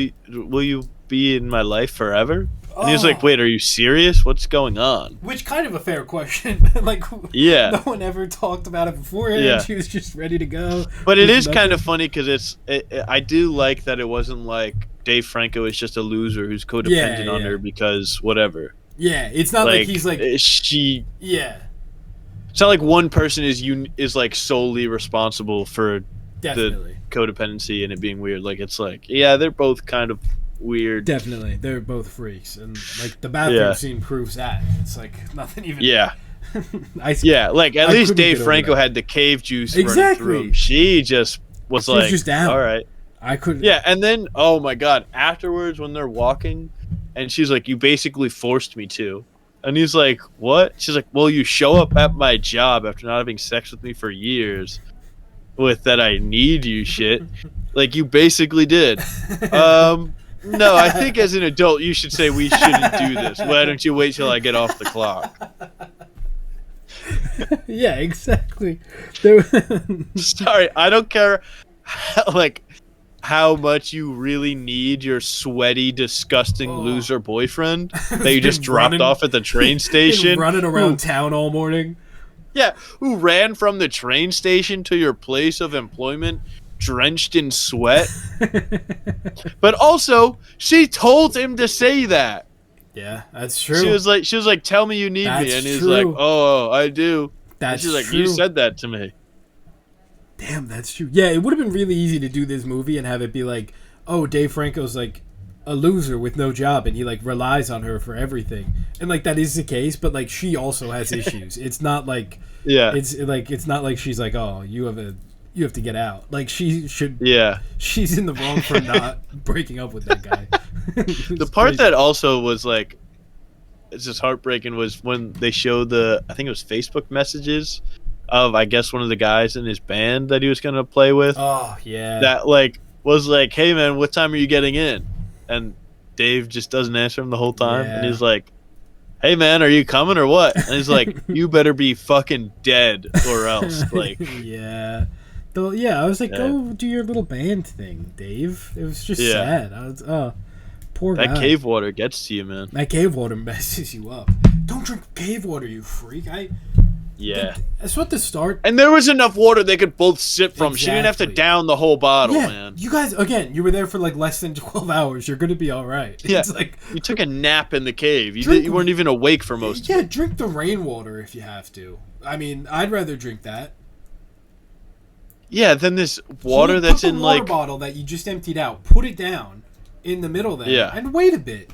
you be in my life forever?" And he was like, "Wait, are you serious? What's going on?" Which kind of a fair question. Like, no one ever talked about it before, and she was just ready to go. But it is kind of funny because I do like that it wasn't like Dave Franco is just a loser who's codependent on her because whatever. Yeah, it's not like he's like she. Yeah. It's not like one person is like solely responsible for the codependency and it being weird. Like it's like they're both kind of weird. Definitely, they're both freaks, and like the bathroom scene proves that. It's like nothing even. Yeah. Like at least Dave Franco had the cave juice running through him. She just was like, just down. All right. I couldn't. Yeah, and then oh my god, afterwards when they're walking, and she's like, "You basically forced me to," and he's like, "What?" She's like, "Well, you show up at my job after not having sex with me for years, with that I need you shit, like you basically did." No, I think as an adult you should say we shouldn't do this. Why don't you wait till I get off the clock? Yeah, exactly. There, Sorry, I don't care how much you really need your sweaty, disgusting oh, loser boyfriend that has you just been dropped running, off at the train been station. running Who, around town all morning. yeah, who ran from the train station to your place of employment drenched in sweat. But also, she told him to say that. Yeah, that's She true. was like, "Tell me you need me," That's and he's like, true. "Oh, I do." And she's That's like, "You true. said that to me." Damn, that's true. Yeah, it would have been really easy to do this movie and have it be like, oh, Dave Franco's like a loser with no job and he like relies on her for everything. And like that is the case, but like she also has issues. It's not like Yeah, it's not like she's like, "Oh, you have to get out." Like yeah. she's in the wrong for not breaking up with that guy. The It's part crazy. that also was like, it's just heartbreaking was when they showed I think it was Facebook messages of, I guess, one of the guys in his band that he was gonna play with. Oh, yeah. That like was like, "Hey man, what time are you getting in?" And Dave just doesn't answer him the whole time, and Yeah. he's like, "Hey man, are you coming or what?" And he's like, "You better be fucking dead or else." Like, Yeah. Though, yeah, I was like, yeah, go do your little band thing, Dave. It was just yeah. sad. I was, oh, poor That guy. cave water gets to you, man. That cave water messes you up. Don't drink cave water, you freak. Yeah. That's what the start. And there was enough water they could both sip from. She didn't have to Exactly. down the whole bottle, Yeah, man. you guys, again, you were there for like less than 12 hours. You're going to be all right. Yeah. It's like, You took a nap in the cave. Drink- You weren't even awake for most of yeah, it. drink the rainwater if you have to. I mean, I'd rather drink that. Yeah, then this water Put that's the in water like, bottle that you just emptied out, put it down in the middle there, Yeah. and wait a bit.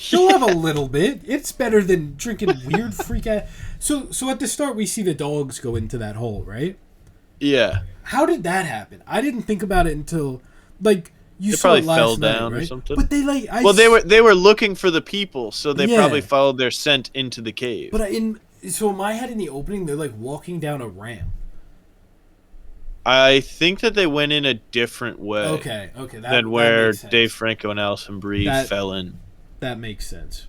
You'll have a little bit. It's better than drinking weird freak out. So at the start we see the dogs go into that hole, right? yeah, How did that happen? I didn't think about it until like you They saw probably it last fell night, down or right? something. But they like well, they were looking for the people, so they Yeah. probably followed their scent into the cave. But in my head in the opening they're like walking down a ramp. I think that they went in a different way Okay, that than where makes sense. Dave Franco and Alison Brie That- fell in. That makes sense.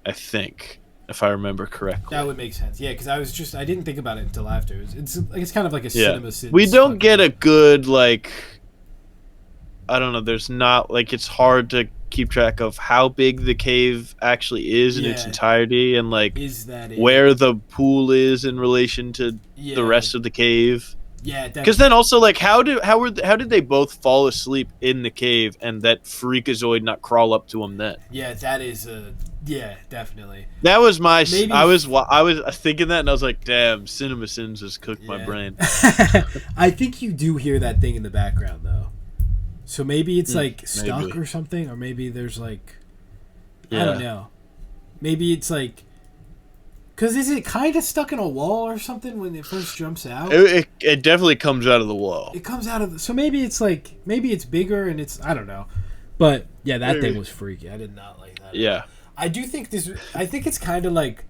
I think, if I remember correctly. That would make sense. Yeah, because I didn't think about it until after. It's kind of like a Yeah, cinema sins. we don't fucking- get a good like. I don't know. There's not like it's hard to keep track of how big the cave actually is in its Yeah. entirety, and like Is that it? where the pool is in relation to Yeah. the rest of the cave. Yeah, Because then also like how did they both fall asleep in the cave and that freakazoid not crawl up to them then? yeah, that is a yeah, definitely. That was my. Maybe- I was thinking that and I was like, damn, Cinema Sins has cooked my Yeah. brain. I think you do hear that thing in the background though. So maybe it's like stuck maybe. or something, or maybe there's like I Yeah. don't know. Maybe it's like because is it kind of stuck in a wall or something when it first jumps out? It definitely comes out of the wall. It comes out of so maybe it's like maybe it's bigger and it's I don't know, but yeah, that Maybe. thing was freaky. I did not like that. Yeah. I do think I think it's kind of like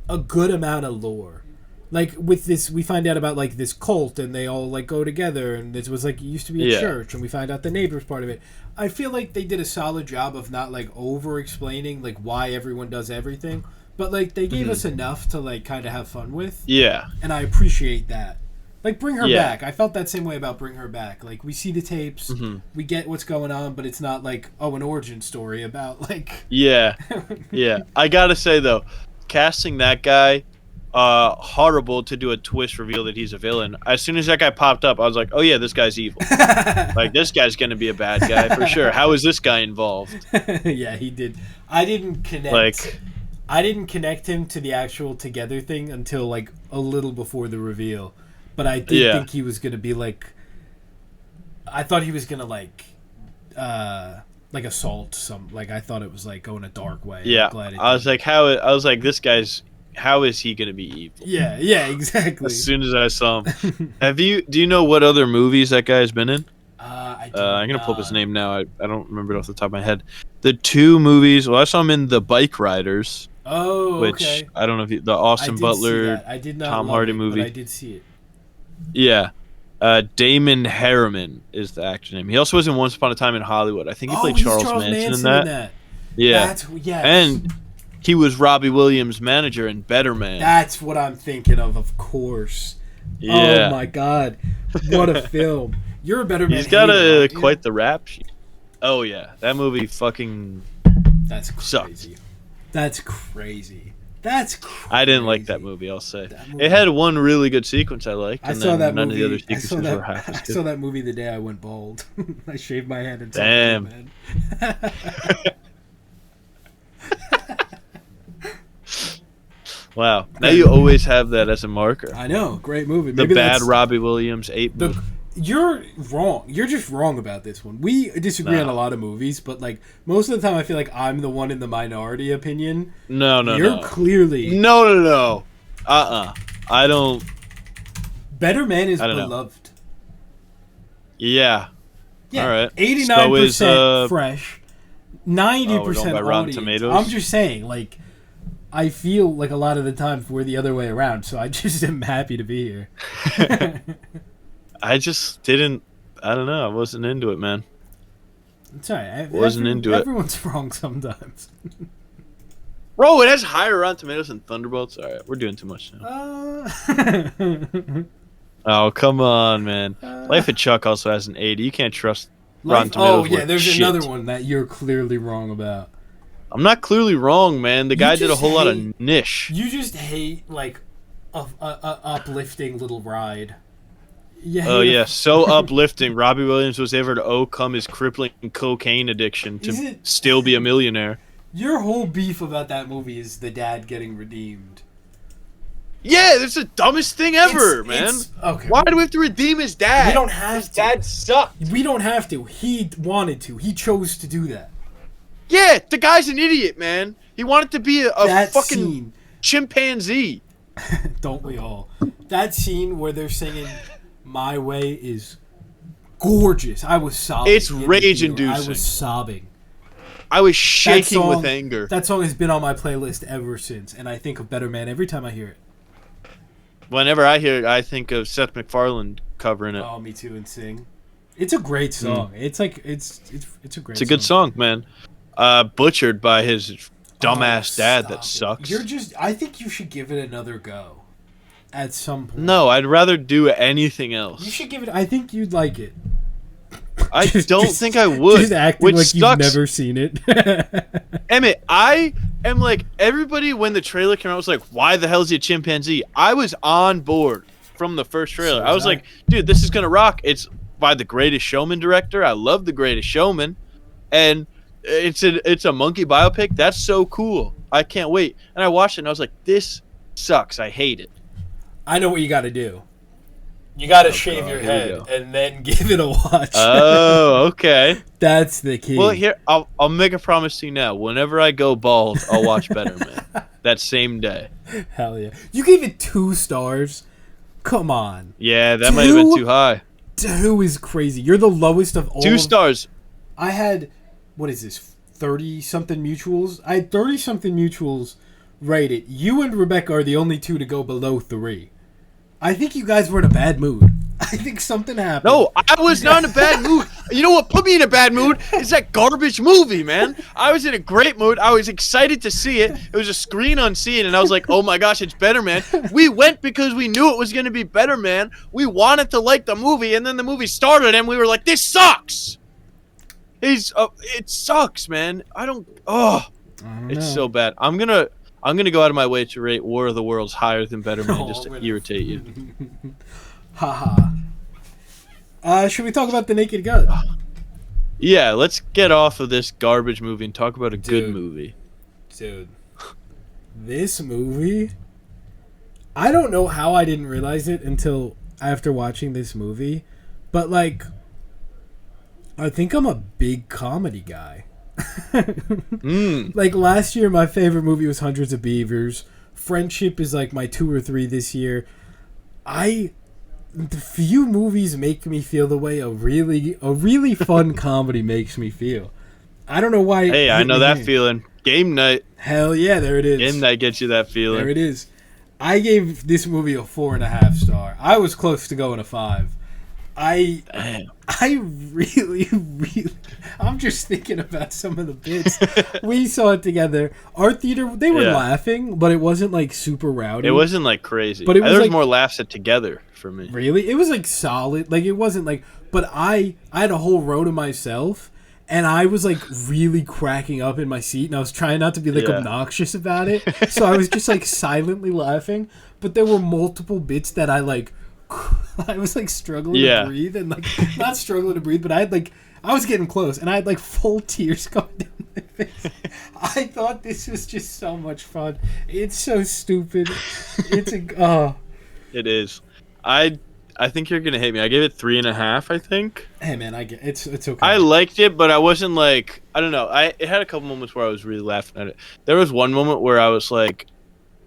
a good amount of lore. Like with this, we find out about like this cult, and they all like go together, and this was like it used to be a Yeah. church, and we find out the neighbors part of it. I feel like they did a solid job of not like over explaining like why everyone does everything, but like they gave us enough to like kind of have fun with, Yeah. and I appreciate that. Like bring her Yeah. back. I felt that same way about Bring Her Back. Like we see the tapes, we get what's going on, but it's not like an origin story about like Yeah. Yeah. I gotta say though, casting that guy, horrible to do a twist reveal that he's a villain. As soon as that guy popped up, I was like, oh yeah, this guy's evil. Like this guy's gonna be a bad guy for sure. How is this guy involved? Yeah, he did. I didn't connect. Like, I didn't connect him to the actual together thing until like a little before the reveal. But I did Yeah. think he was gonna be like. I thought he was gonna like assault some. Like I thought it was like going a dark way. yeah. I'm glad it I was didn't. like, this guy's. How is he gonna be evil? Yeah, exactly. As soon as I saw him, do you know what other movies that guy's been in? I'm gonna pull up his name now. I don't remember it off the top of my head. The two movies. Well, I saw him in The Bike Riders, Oh, which okay. I don't know if the I Austin did see Butler. that. I did not Tom love Hardy it, movie. but I did see it. Yeah. Damon Harriman is the actor name. He also was in Once Upon a Time in Hollywood. I think he played he's Charles Manson in in that. Yeah. Yes. And He was Robbie Williams' manager in Better Man. That's what I'm thinking of course. Yeah. Oh my god. What a film. You're a Better Man. He's got hater, aren't you? quite the rap sheet. Oh yeah, that movie fucking That's crazy. sucked. That's crazy. That's crazy. I didn't like that movie. I'll say That movie- it had one really good sequence I liked, I and saw then that none movie. of the other sequences were half as I good. saw that movie the day I went bald. I shaved my head and saw Damn. Better Man. Wow. Now you always have that as a marker. I know, great movie. The Maybe bad that's- Robbie Williams 8 movie. You're wrong. You're just wrong about this one. We disagree on a lot of movies, but like most of the time, I feel like I'm the one in the minority opinion. No. You're clearly No. I don't. Better Man is I don't know. beloved. Yeah. Yeah, All right. 89% So is, fresh, we're 90% going by Rotten audience. Tomatoes? I'm just saying, like, I feel like a lot of the time we're the other way around, so I just am happy to be here. I just didn't. I don't know. I wasn't into it, man. It's alright. Wasn't into it. Everyone's wrong sometimes. Bro, it has higher Rotten Tomatoes than Thunderbolts. All right, we're doing too much now. Oh, come on, man. Life of Chuck also has an 80. You can't trust Rotten Tomatoes. Oh yeah, there's shit. another one that you're clearly wrong about. I'm not clearly wrong, man. The guy did a just whole lot hate- of niche. You just hate like a uplifting little ride. You Oh hate yeah, so uplifting. Robbie Williams was able to overcome his crippling cocaine addiction Is to it- still be a millionaire. Your whole beef about that movie is the dad getting redeemed. Yeah, that's the dumbest thing ever, man. Okay. Why do we have to redeem his dad? We don't have His to. dad sucked. We don't have to. He wanted to. He chose to do that. Yeah, the guy's an idiot, man. He wanted to be a That fucking scene. chimpanzee. Don't we all? That scene where they're singing "My Way" is gorgeous. I was sobbing. It's in the rage-inducing. theater. I was sobbing. I was shaking song- with anger. That song has been on my playlist ever since, and I think of Better Man every time I hear it. Whenever I hear it, I think of Seth MacFarlane covering it. Oh, me too, and sing. It's a great song. It's like it's a great. It's a good song, man. Butchered by his dumbass dad that stop it. sucks. I think you should give it another go. At some point. No, I'd rather do anything You else. should give it. I think you'd like it. I don't think I would. Just acting which like sucks. you've never seen it. Emmett, I am like everybody when the trailer came out was like, "Why the hell is he a chimpanzee?" I was on board from the first trailer. So I was was I. like, "Dude, this is gonna rock." It's by the Greatest Showman director. I love the Greatest Showman, and it's a monkey biopic. That's so cool. I can't wait. And I watched it and I was like, "This sucks. I hate it." I know what you got to do. You got to shave God, your here we head go. and then give it a watch. Oh, okay. That's the key. Well, here I'll make a promise to you now. Whenever I go bald, I'll watch Better Man that same day. Hell yeah! You gave it 2 stars. Come on, Yeah, that might have been 2? too high. 2 is crazy. You're the lowest of all. 2 stars. I had, what is this, 30-something mutuals? I had 30-something mutuals rated. You and Rebecca are the only 2 to go below 3. I think you guys were in a bad mood. I think something happened. No, I was not in a bad mood. You know what put me in a bad mood? It's that garbage movie, man. I was in a great mood. I was excited to see it. It was a screen unseen, and I was like, oh my gosh, it's Better Man. We went because we knew it was going to be Better Man. We wanted to like the movie, and then the movie started, and we were like, this sucks. It sucks, man. I don't It's know. so bad. I'm gonna go out of my way to rate War of the Worlds higher than Better Man Oh, just to I'm gonna- irritate you. Haha. Should we talk about The Naked Gun? Yeah, let's get off of this garbage movie and talk about a good Dude. movie. Dude. This movie, I don't know how I didn't realize it until after watching this movie, but like, I think I'm a big comedy guy. Like last year, my favorite movie was Hundreds of Beavers. Friendship is like my 2 or 3 this year. The few movies make me feel the way a really fun comedy makes me feel. I don't know why. Hey, I know that feeling. Game night. Hell yeah, there it is. Game night gets you that feeling. There it is. I gave this movie a 4.5 star. I was close to going a 5. Damn. I really, really, I'm just thinking about some of the bits. We saw it together. Our theater, they were Yeah. laughing, but it wasn't like super rowdy. It wasn't like crazy. But it was there was like- more laughs at Together for me. Really? It was like solid. Like it wasn't like, but I had a whole row to myself, and I was like really cracking up in my seat, and I was trying not to be like Yeah. obnoxious about it. So I was just like silently laughing. But there were multiple bits that I like. I was like struggling Yeah. to breathe, and like not struggling to breathe, but I was getting close, and I had like full tears coming down my face. I thought this was just so much fun. It's so stupid. It's a It is. I think you're gonna hate me. I gave it 3.5. I think. Hey man, I get it's okay. I liked it, but I wasn't like, I don't know. It had a couple moments where I was really laughing at it. There was one moment where I was like,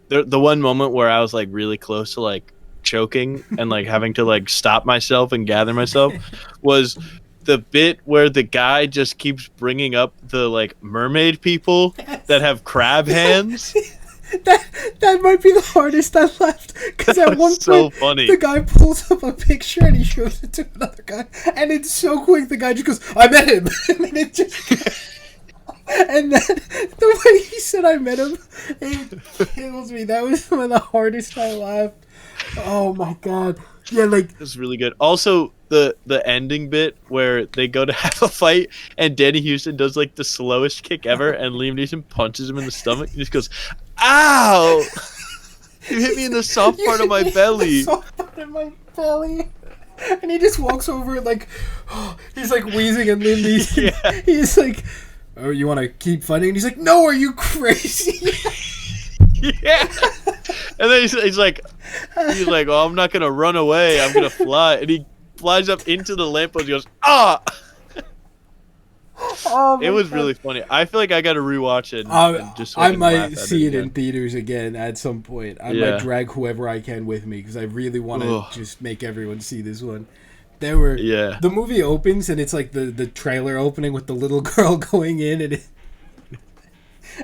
the one moment where I was like really close to like choking and like having to like stop myself and gather myself was the bit where the guy just keeps bringing up the like mermaid people that have crab hands. that might be the hardest I laughed because That at one was so point funny. the guy pulls up a picture and he shows it to another guy, and it's so quick. The guy just goes, "I met him," and then it just. And then the way he said I met him, it kills me. That was some of the hardest I laughed. Oh my god. Yeah, like It was really good. Also, the ending bit where they go to have a fight and Danny Houston does like the slowest kick ever, and Liam Neeson punches him in the stomach and just goes, "Ow! You hit me in the soft part of my belly." The soft part of my belly. And he just walks over and like he's like wheezing, and Liam Neeson, Yeah. he's like, "Oh, you want to keep fighting?" And he's like, "No, are you crazy?" Yeah. And then he's like, "Oh, I'm not gonna run away. I'm gonna fly." And he flies up into the lamppost. He goes, "Ah!" Oh, It my was God. really funny. I feel like I got to rewatch it. And just so I can laugh might at see it again. in theaters again at some point. I Yeah. might drag whoever I can with me because I really want to Ugh. just make everyone see this one. There were Yeah. the movie opens and it's like the trailer opening with the little girl going in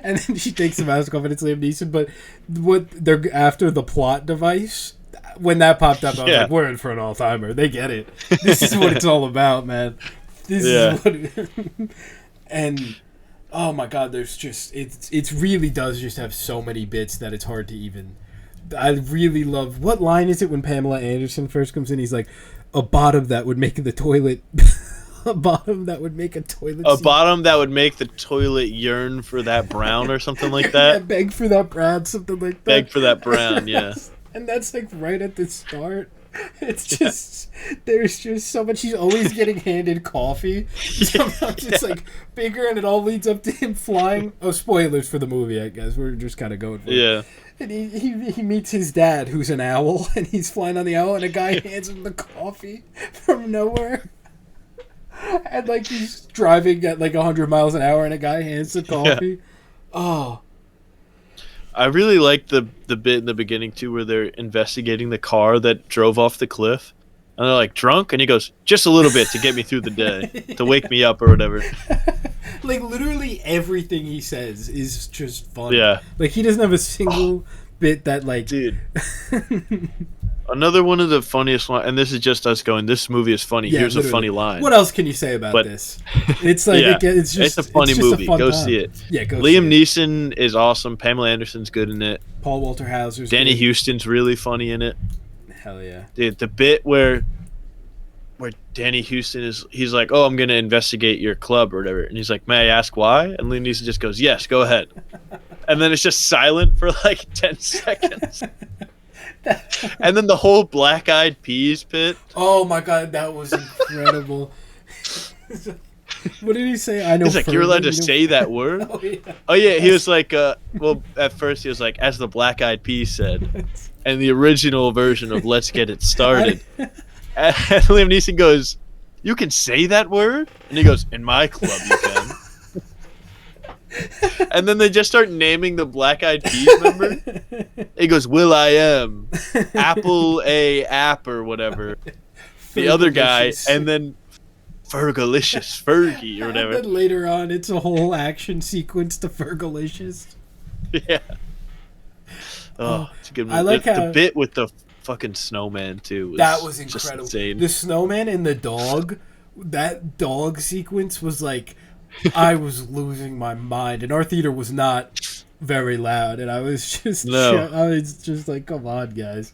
and then she takes the mask off and it's Liam Neeson. But what they're after the plot device. When that popped up, I was Yeah. like, "We're in for an all timer." They get it. This is what it's all about, man. This Yeah. is what. And oh my god, there's just it really does just have so many bits that it's hard to even. I really love, what line is it when Pamela Anderson first comes in? He's like, "A bottom that would make the toilet." A bottom that would make a toilet. A seat. bottom that would make the toilet yearn for that brown or something like Yeah, that. beg for that brown, something like that. Beg for that brown, yeah. And that's like right at the start. It's just there's just so much. He's always getting handed coffee. Sometimes it's like bigger, and it all leads up to him flying. Oh, spoilers for the movie, I guess. We're just kind of going for it. Yeah. And he meets his dad, who's an owl, and he's flying on the owl, and a guy hands him the coffee from nowhere. And like he's driving at like 100 miles an hour, and a guy hands the coffee. Oh. I really liked the bit in the beginning too where they're investigating the car that drove off the cliff. And they're like, "Drunk?" And he goes, "Just a little bit to get me through the day, to wake me up or whatever." Like literally everything he says is just fun. Yeah. Like he doesn't have a single bit that like Dude. Another one of the funniest lines, and this is just us going, "This movie is funny. Yeah, Here's literally. a funny line." What else can you say about But- this? It's like Yeah. it's just It's a funny just movie. fun Go time. see it. Yeah, go Liam see it. Neeson is awesome. Pamela Anderson's good in it. Paul Walter Hauser's Danny good. Houston's really funny in it. Hell yeah. Dude, the bit where Danny Houston he's like, "Oh, I'm gonna investigate your club or whatever," and he's like, "May I ask why?" And Liam Neeson just goes, "Yes, go ahead." And then it's just silent for like 10 seconds. And then the whole Black Eyed Peas bit. Oh my god, that was incredible. What did he say? I know. He's like, "You're allowed to Fergie, say that word?" Oh yeah. Oh yeah, he was like, well, at first he was like, "As the Black Eyed Peas said," and the original version of "Let's Get It Started." And Liam Neeson goes, "You can say that word?" And he goes, "In my club, you can." And then they just start naming the Black Eyed Peas member. He goes, "Will I Am, Apple A App or whatever." The other guy, Fergalicious. and then Fergalicious, Fergie or And whatever. then later on, it's a whole action sequence to Fergalicious. Yeah. Oh, it's a good movie. I like the how- bit with the fucking snowman too. That was just incredible. insane. The snowman and the dog, that dog sequence was like, I was losing my mind, and our theater was not very loud, and I was just, I was just like, come on, guys.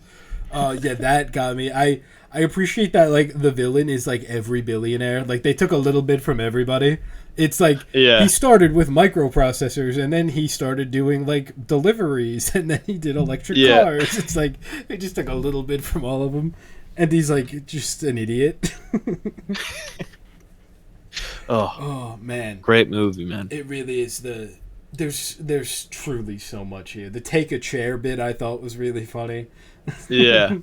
Yeah, that got me. I appreciate that, like, the villain is like every billionaire. Like, they took a little bit from everybody. It's like, he started with microprocessors, and then he started doing, like, deliveries, and then he did electric cars. It's like, they just took a little bit from all of them. And he's, like, just an idiot. Oh, man. Great movie, man. It really is. There's truly so much here. The take a chair bit I thought was really funny. Yeah.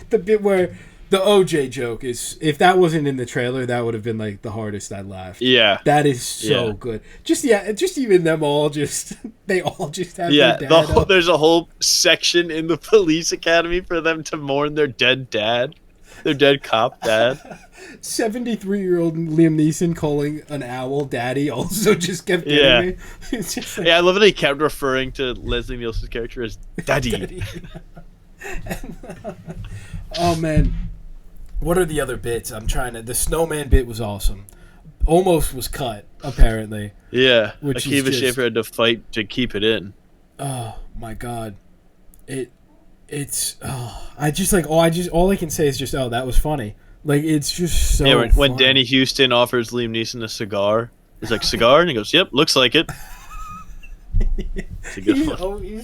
The bit where the OJ joke is, if that wasn't in the trailer, that would have been like the hardest I laughed. Yeah. That is so good. Just even them all they all just have their dad there's a whole section in the police academy for them to mourn their dead dad. Their dead cop dad. 73-year-old Liam Neeson calling an owl daddy also just kept getting me. It's just like, I love that he kept referring to Leslie Nielsen's character as daddy. Oh, man. What are the other bits? The snowman bit was awesome. Almost was cut, apparently. Yeah. Which Akiva Schaffer had to fight to keep it in. Oh, my God. All I can say is just, oh, that was funny. Like, it's just so when funny. Danny Houston offers Liam Neeson a cigar, he's like, cigar? And he goes, yep, looks like it. It's a good one.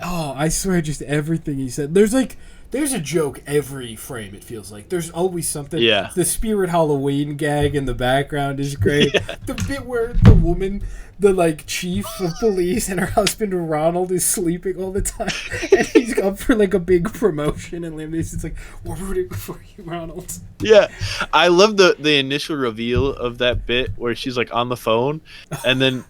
I swear, just everything he said. There's a joke every frame, it feels like. There's always something. Yeah. The Spirit Halloween gag in the background is great. Yeah. The bit where the woman, the, like, chief of police and her husband Ronald is sleeping all the time. And he's up for, like, a big promotion. And Liam Neeson's like, we're rooting for you, Ronald. Yeah. I love the initial reveal of that bit where she's, like, on the phone. And then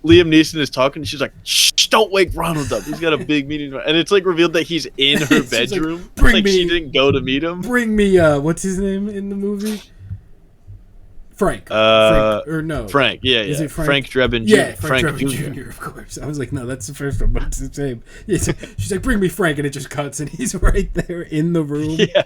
Liam Neeson is talking, and she's like, shh, don't wake Ronald up. He's got a big meeting. And it's, like, revealed that he's in her bedroom. Like, she didn't go to meet him. Bring me, what's his name in the movie? Frank. Frank, yeah. Is it Frank Drebin Jr. Yeah, Frank Drebin Jr., of course. I was like, no, that's the first one, but it's the same. Yeah, she's like, bring me Frank, and it just cuts, and he's right there in the room. Yeah.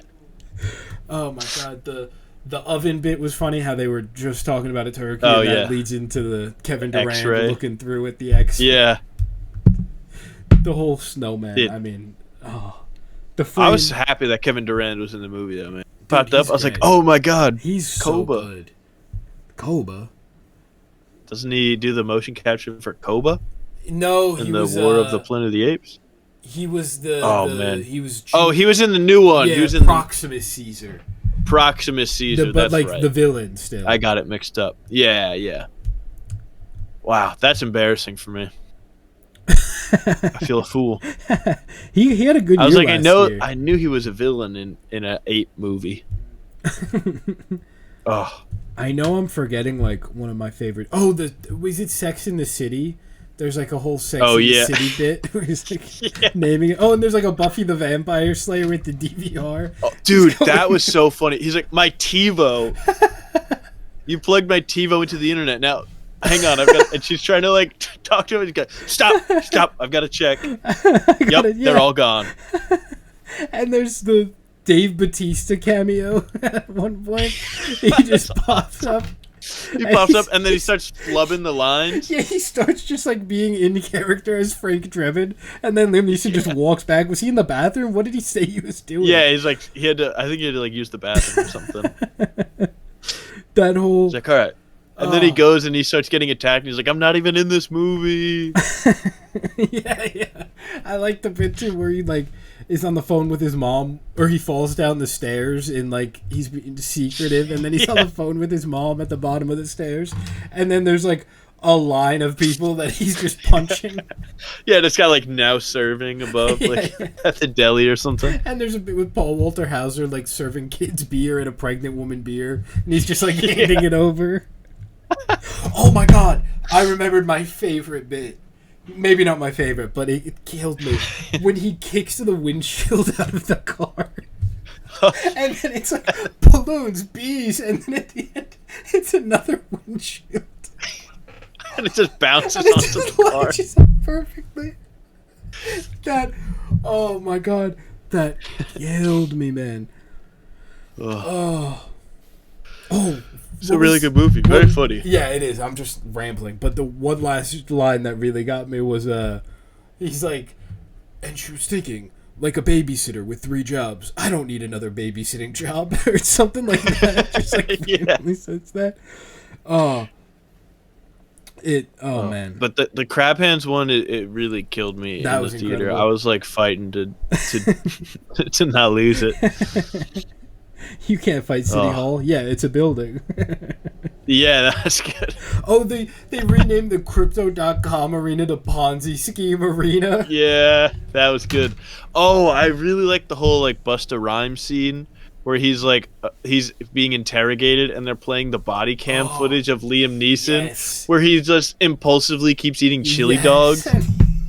Oh, my God. The oven bit was funny, how they were just talking about a turkey, that leads into the Kevin Durant X-ray. Looking through at the X. Yeah. The whole snowman, I was happy that Kevin Durant was in the movie, though, man. Popped up, I was like, oh, my God. He's Koba. So good. Koba? Doesn't he do the motion capture for Koba? No, he was in the War of the Planet of the Apes. He was man. He was. He was in the new one. Yeah, he was in Proximus Caesar. Proximus Caesar. But that's right. The villain still. I got it mixed up. Yeah. Wow, that's embarrassing for me. I feel a fool. He had a good year. I was like, year. I knew he was a villain in an ape movie. Oh. I know I'm forgetting, like, one of my favorite. Oh, was it Sex in the City? There's, like, a whole Sex in the City bit where he's, like, naming it. Oh, and there's, like, a Buffy the Vampire Slayer with the DVR. Oh, dude, that was so funny. He's like, my TiVo. You plugged my TiVo into the internet. Now, hang on. And she's trying to, like, talk to him. And he's like, stop. I've got to check. They're all gone. And there's the Dave Bautista cameo at one point. He just pops up. He pops up and then he starts flubbing the lines. Yeah, he starts just like being in character as Frank Drebin, and then Liam Neeson just walks back. Was he in the bathroom? What did he say he was doing? Yeah, he's like I think he had to like use the bathroom or something. That whole. He's like, all right. And then he goes and he starts getting attacked. And he's like, I'm not even in this movie. Yeah. I like the picture where he like is on the phone with his mom, or he falls down the stairs and like he's being secretive, and then he's on the phone with his mom at the bottom of the stairs, and then there's like a line of people that he's just punching. Yeah, this guy like now serving above at the deli or something. And there's a bit with Paul Walter Hauser like serving kids beer and a pregnant woman beer, and he's just like handing it over. Oh my God, I remembered my favorite bit. Maybe not my favorite, but it killed me. When he kicks the windshield out of the car. And then it's like balloons, bees, and then at the end, it's another windshield. And it just bounces onto the car. It just up perfectly. Oh my God. That killed me, man. Ugh. Oh, It's a really good movie. Very funny. Yeah, it is. I'm just rambling. But the one last line that really got me was, he's like, and she was thinking, like a babysitter with 3 jobs. I don't need another babysitting job, or something like that. Just like randomly says that. Oh, man. But the crab hands one, it really killed me That in the was theater. incredible. I was like fighting to to not lose it. You can't fight City Hall. Yeah, it's a building. Yeah, that's good. Oh, they renamed the Crypto.com arena to Ponzi Scheme Arena. Yeah, that was good. Oh, I really like the whole like Busta Rhymes scene where he's like he's being interrogated and they're playing the body cam footage of Liam Neeson, yes. where he just impulsively keeps eating chili dogs,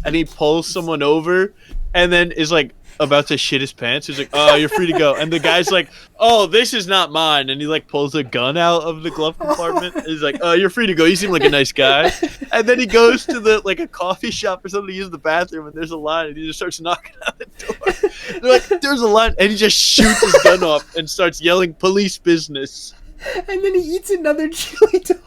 and he pulls someone over, and then is like about to shit his pants. He's like, "Oh, you're free to go," and the guy's like, "Oh, this is not mine," and he like pulls a gun out of the glove compartment. And he's like, "Oh, you're free to go. You seem like a nice guy," and then he goes to the like a coffee shop or something to use the bathroom, and there's a line, and he just starts knocking on the door. They're like, "There's a line," and he just shoots his gun off and starts yelling, "Police business!" And then he eats another chili dog.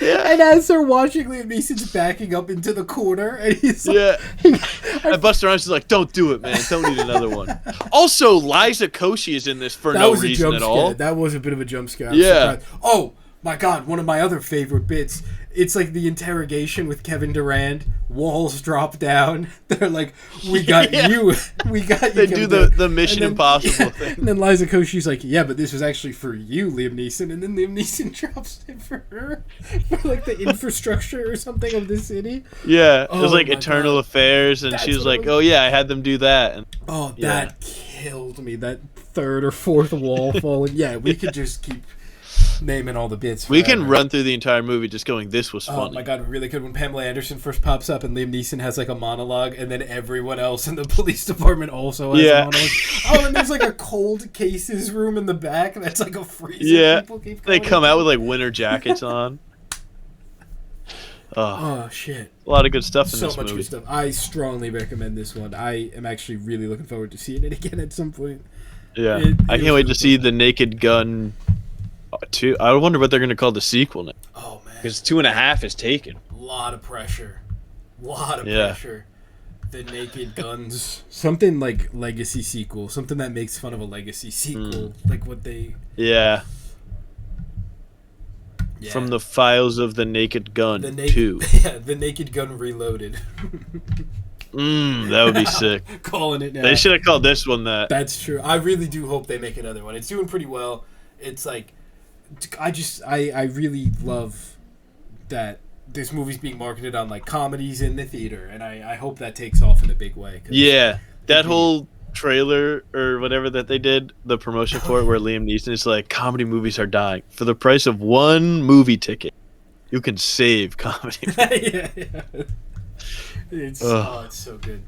Yeah. And as they're watching, Liam Neeson's backing up into the corner, and he's like, Yeah. And Busta Rhymes is like, "Don't do it, man. Don't need another one." Also, Liza Koshy is in this for no reason at all. That was a bit of a jump scare. Yeah. Oh my God! One of my other favorite bits. It's like the interrogation with Kevin Durant. Walls drop down. They're like, "We got you. We got you." They do the Mission Impossible thing. And then Liza Koshy's like, "Yeah, but this was actually for you, Liam Neeson." And then Liam Neeson drops it for her, for like the infrastructure or something of the city. Yeah, it was like my Internal God. Affairs, and she That's was what it like, was. "Oh yeah, I had them do that." And That killed me. That third or fourth wall falling. Yeah, we could just keep naming all the bits. we can forever. run through the entire movie just going, "This was funny." Oh my God, really good when Pamela Anderson first pops up and Liam Neeson has like a monologue, and then everyone else in the police department also has a monologue. Oh, and there's like a cold cases room in the back that's like a freezer. Yeah, People keep they going come into. out with like winter jackets on. Oh shit! A lot of good stuff in So this much movie. good stuff. I strongly recommend this one. I am actually really looking forward to seeing it again at some point. Yeah, It I was can't wait to really see fun. the Naked Gun 2. I wonder what they're gonna call the sequel now. Oh man, Because 2.5 is taken. a lot of pressure. Yeah. Pressure. The Naked Guns. Something like Legacy sequel. Something that makes fun of a Legacy sequel. Like what they... Yeah. Yeah. From the files of the Naked Gun the 2. Yeah, the Naked Gun Reloaded. That would be sick. Calling it now. They should have called this one that. That's true. I really do hope they make another one. It's doing pretty well. It's like... I really love that this movie's being marketed on like comedies in the theater, and I hope that takes off in a big way. Yeah. That whole trailer or whatever that they did, the promotion for it, where Liam Neeson is like, "Comedy movies are dying. For the price of one movie ticket, you can save comedy." yeah. It's Ugh. it's so good.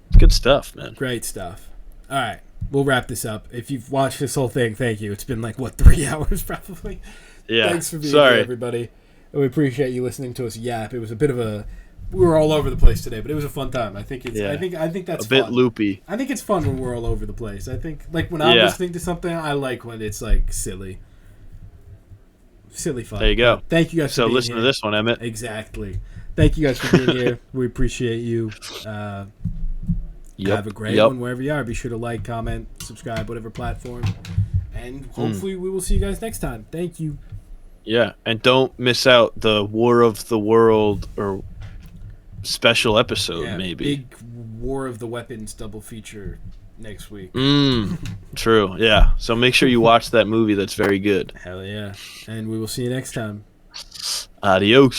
It's good stuff, man. Great stuff. All right, we'll wrap this up. If you've watched this whole thing, thank you. It's been like 3 hours probably. Yeah. Thanks for being Sorry. here, everybody. And we appreciate you listening to us yap. It was a bit of a... We were all over the place today, but it was a fun time. I think it's... Yeah. I think that's A bit fun. loopy. I think it's fun when we're all over the place. I think, like, when I'm Yeah. listening to something, I like when it's, like, silly. Silly fun. There you go. But thank you guys for So being listen here. to this one, Emmett. Exactly. Thank you guys for being here. We appreciate you. Have a great one wherever you are. Be sure to like, comment, subscribe, whatever platform. And hopefully we will see you guys next time. Thank you. Yeah, and don't miss out the War of the World or special episode, Yeah, maybe. big War of the Weapons double feature next week. True, yeah. So make sure you watch that movie. That's very good. Hell yeah. And we will see you next time. Adios.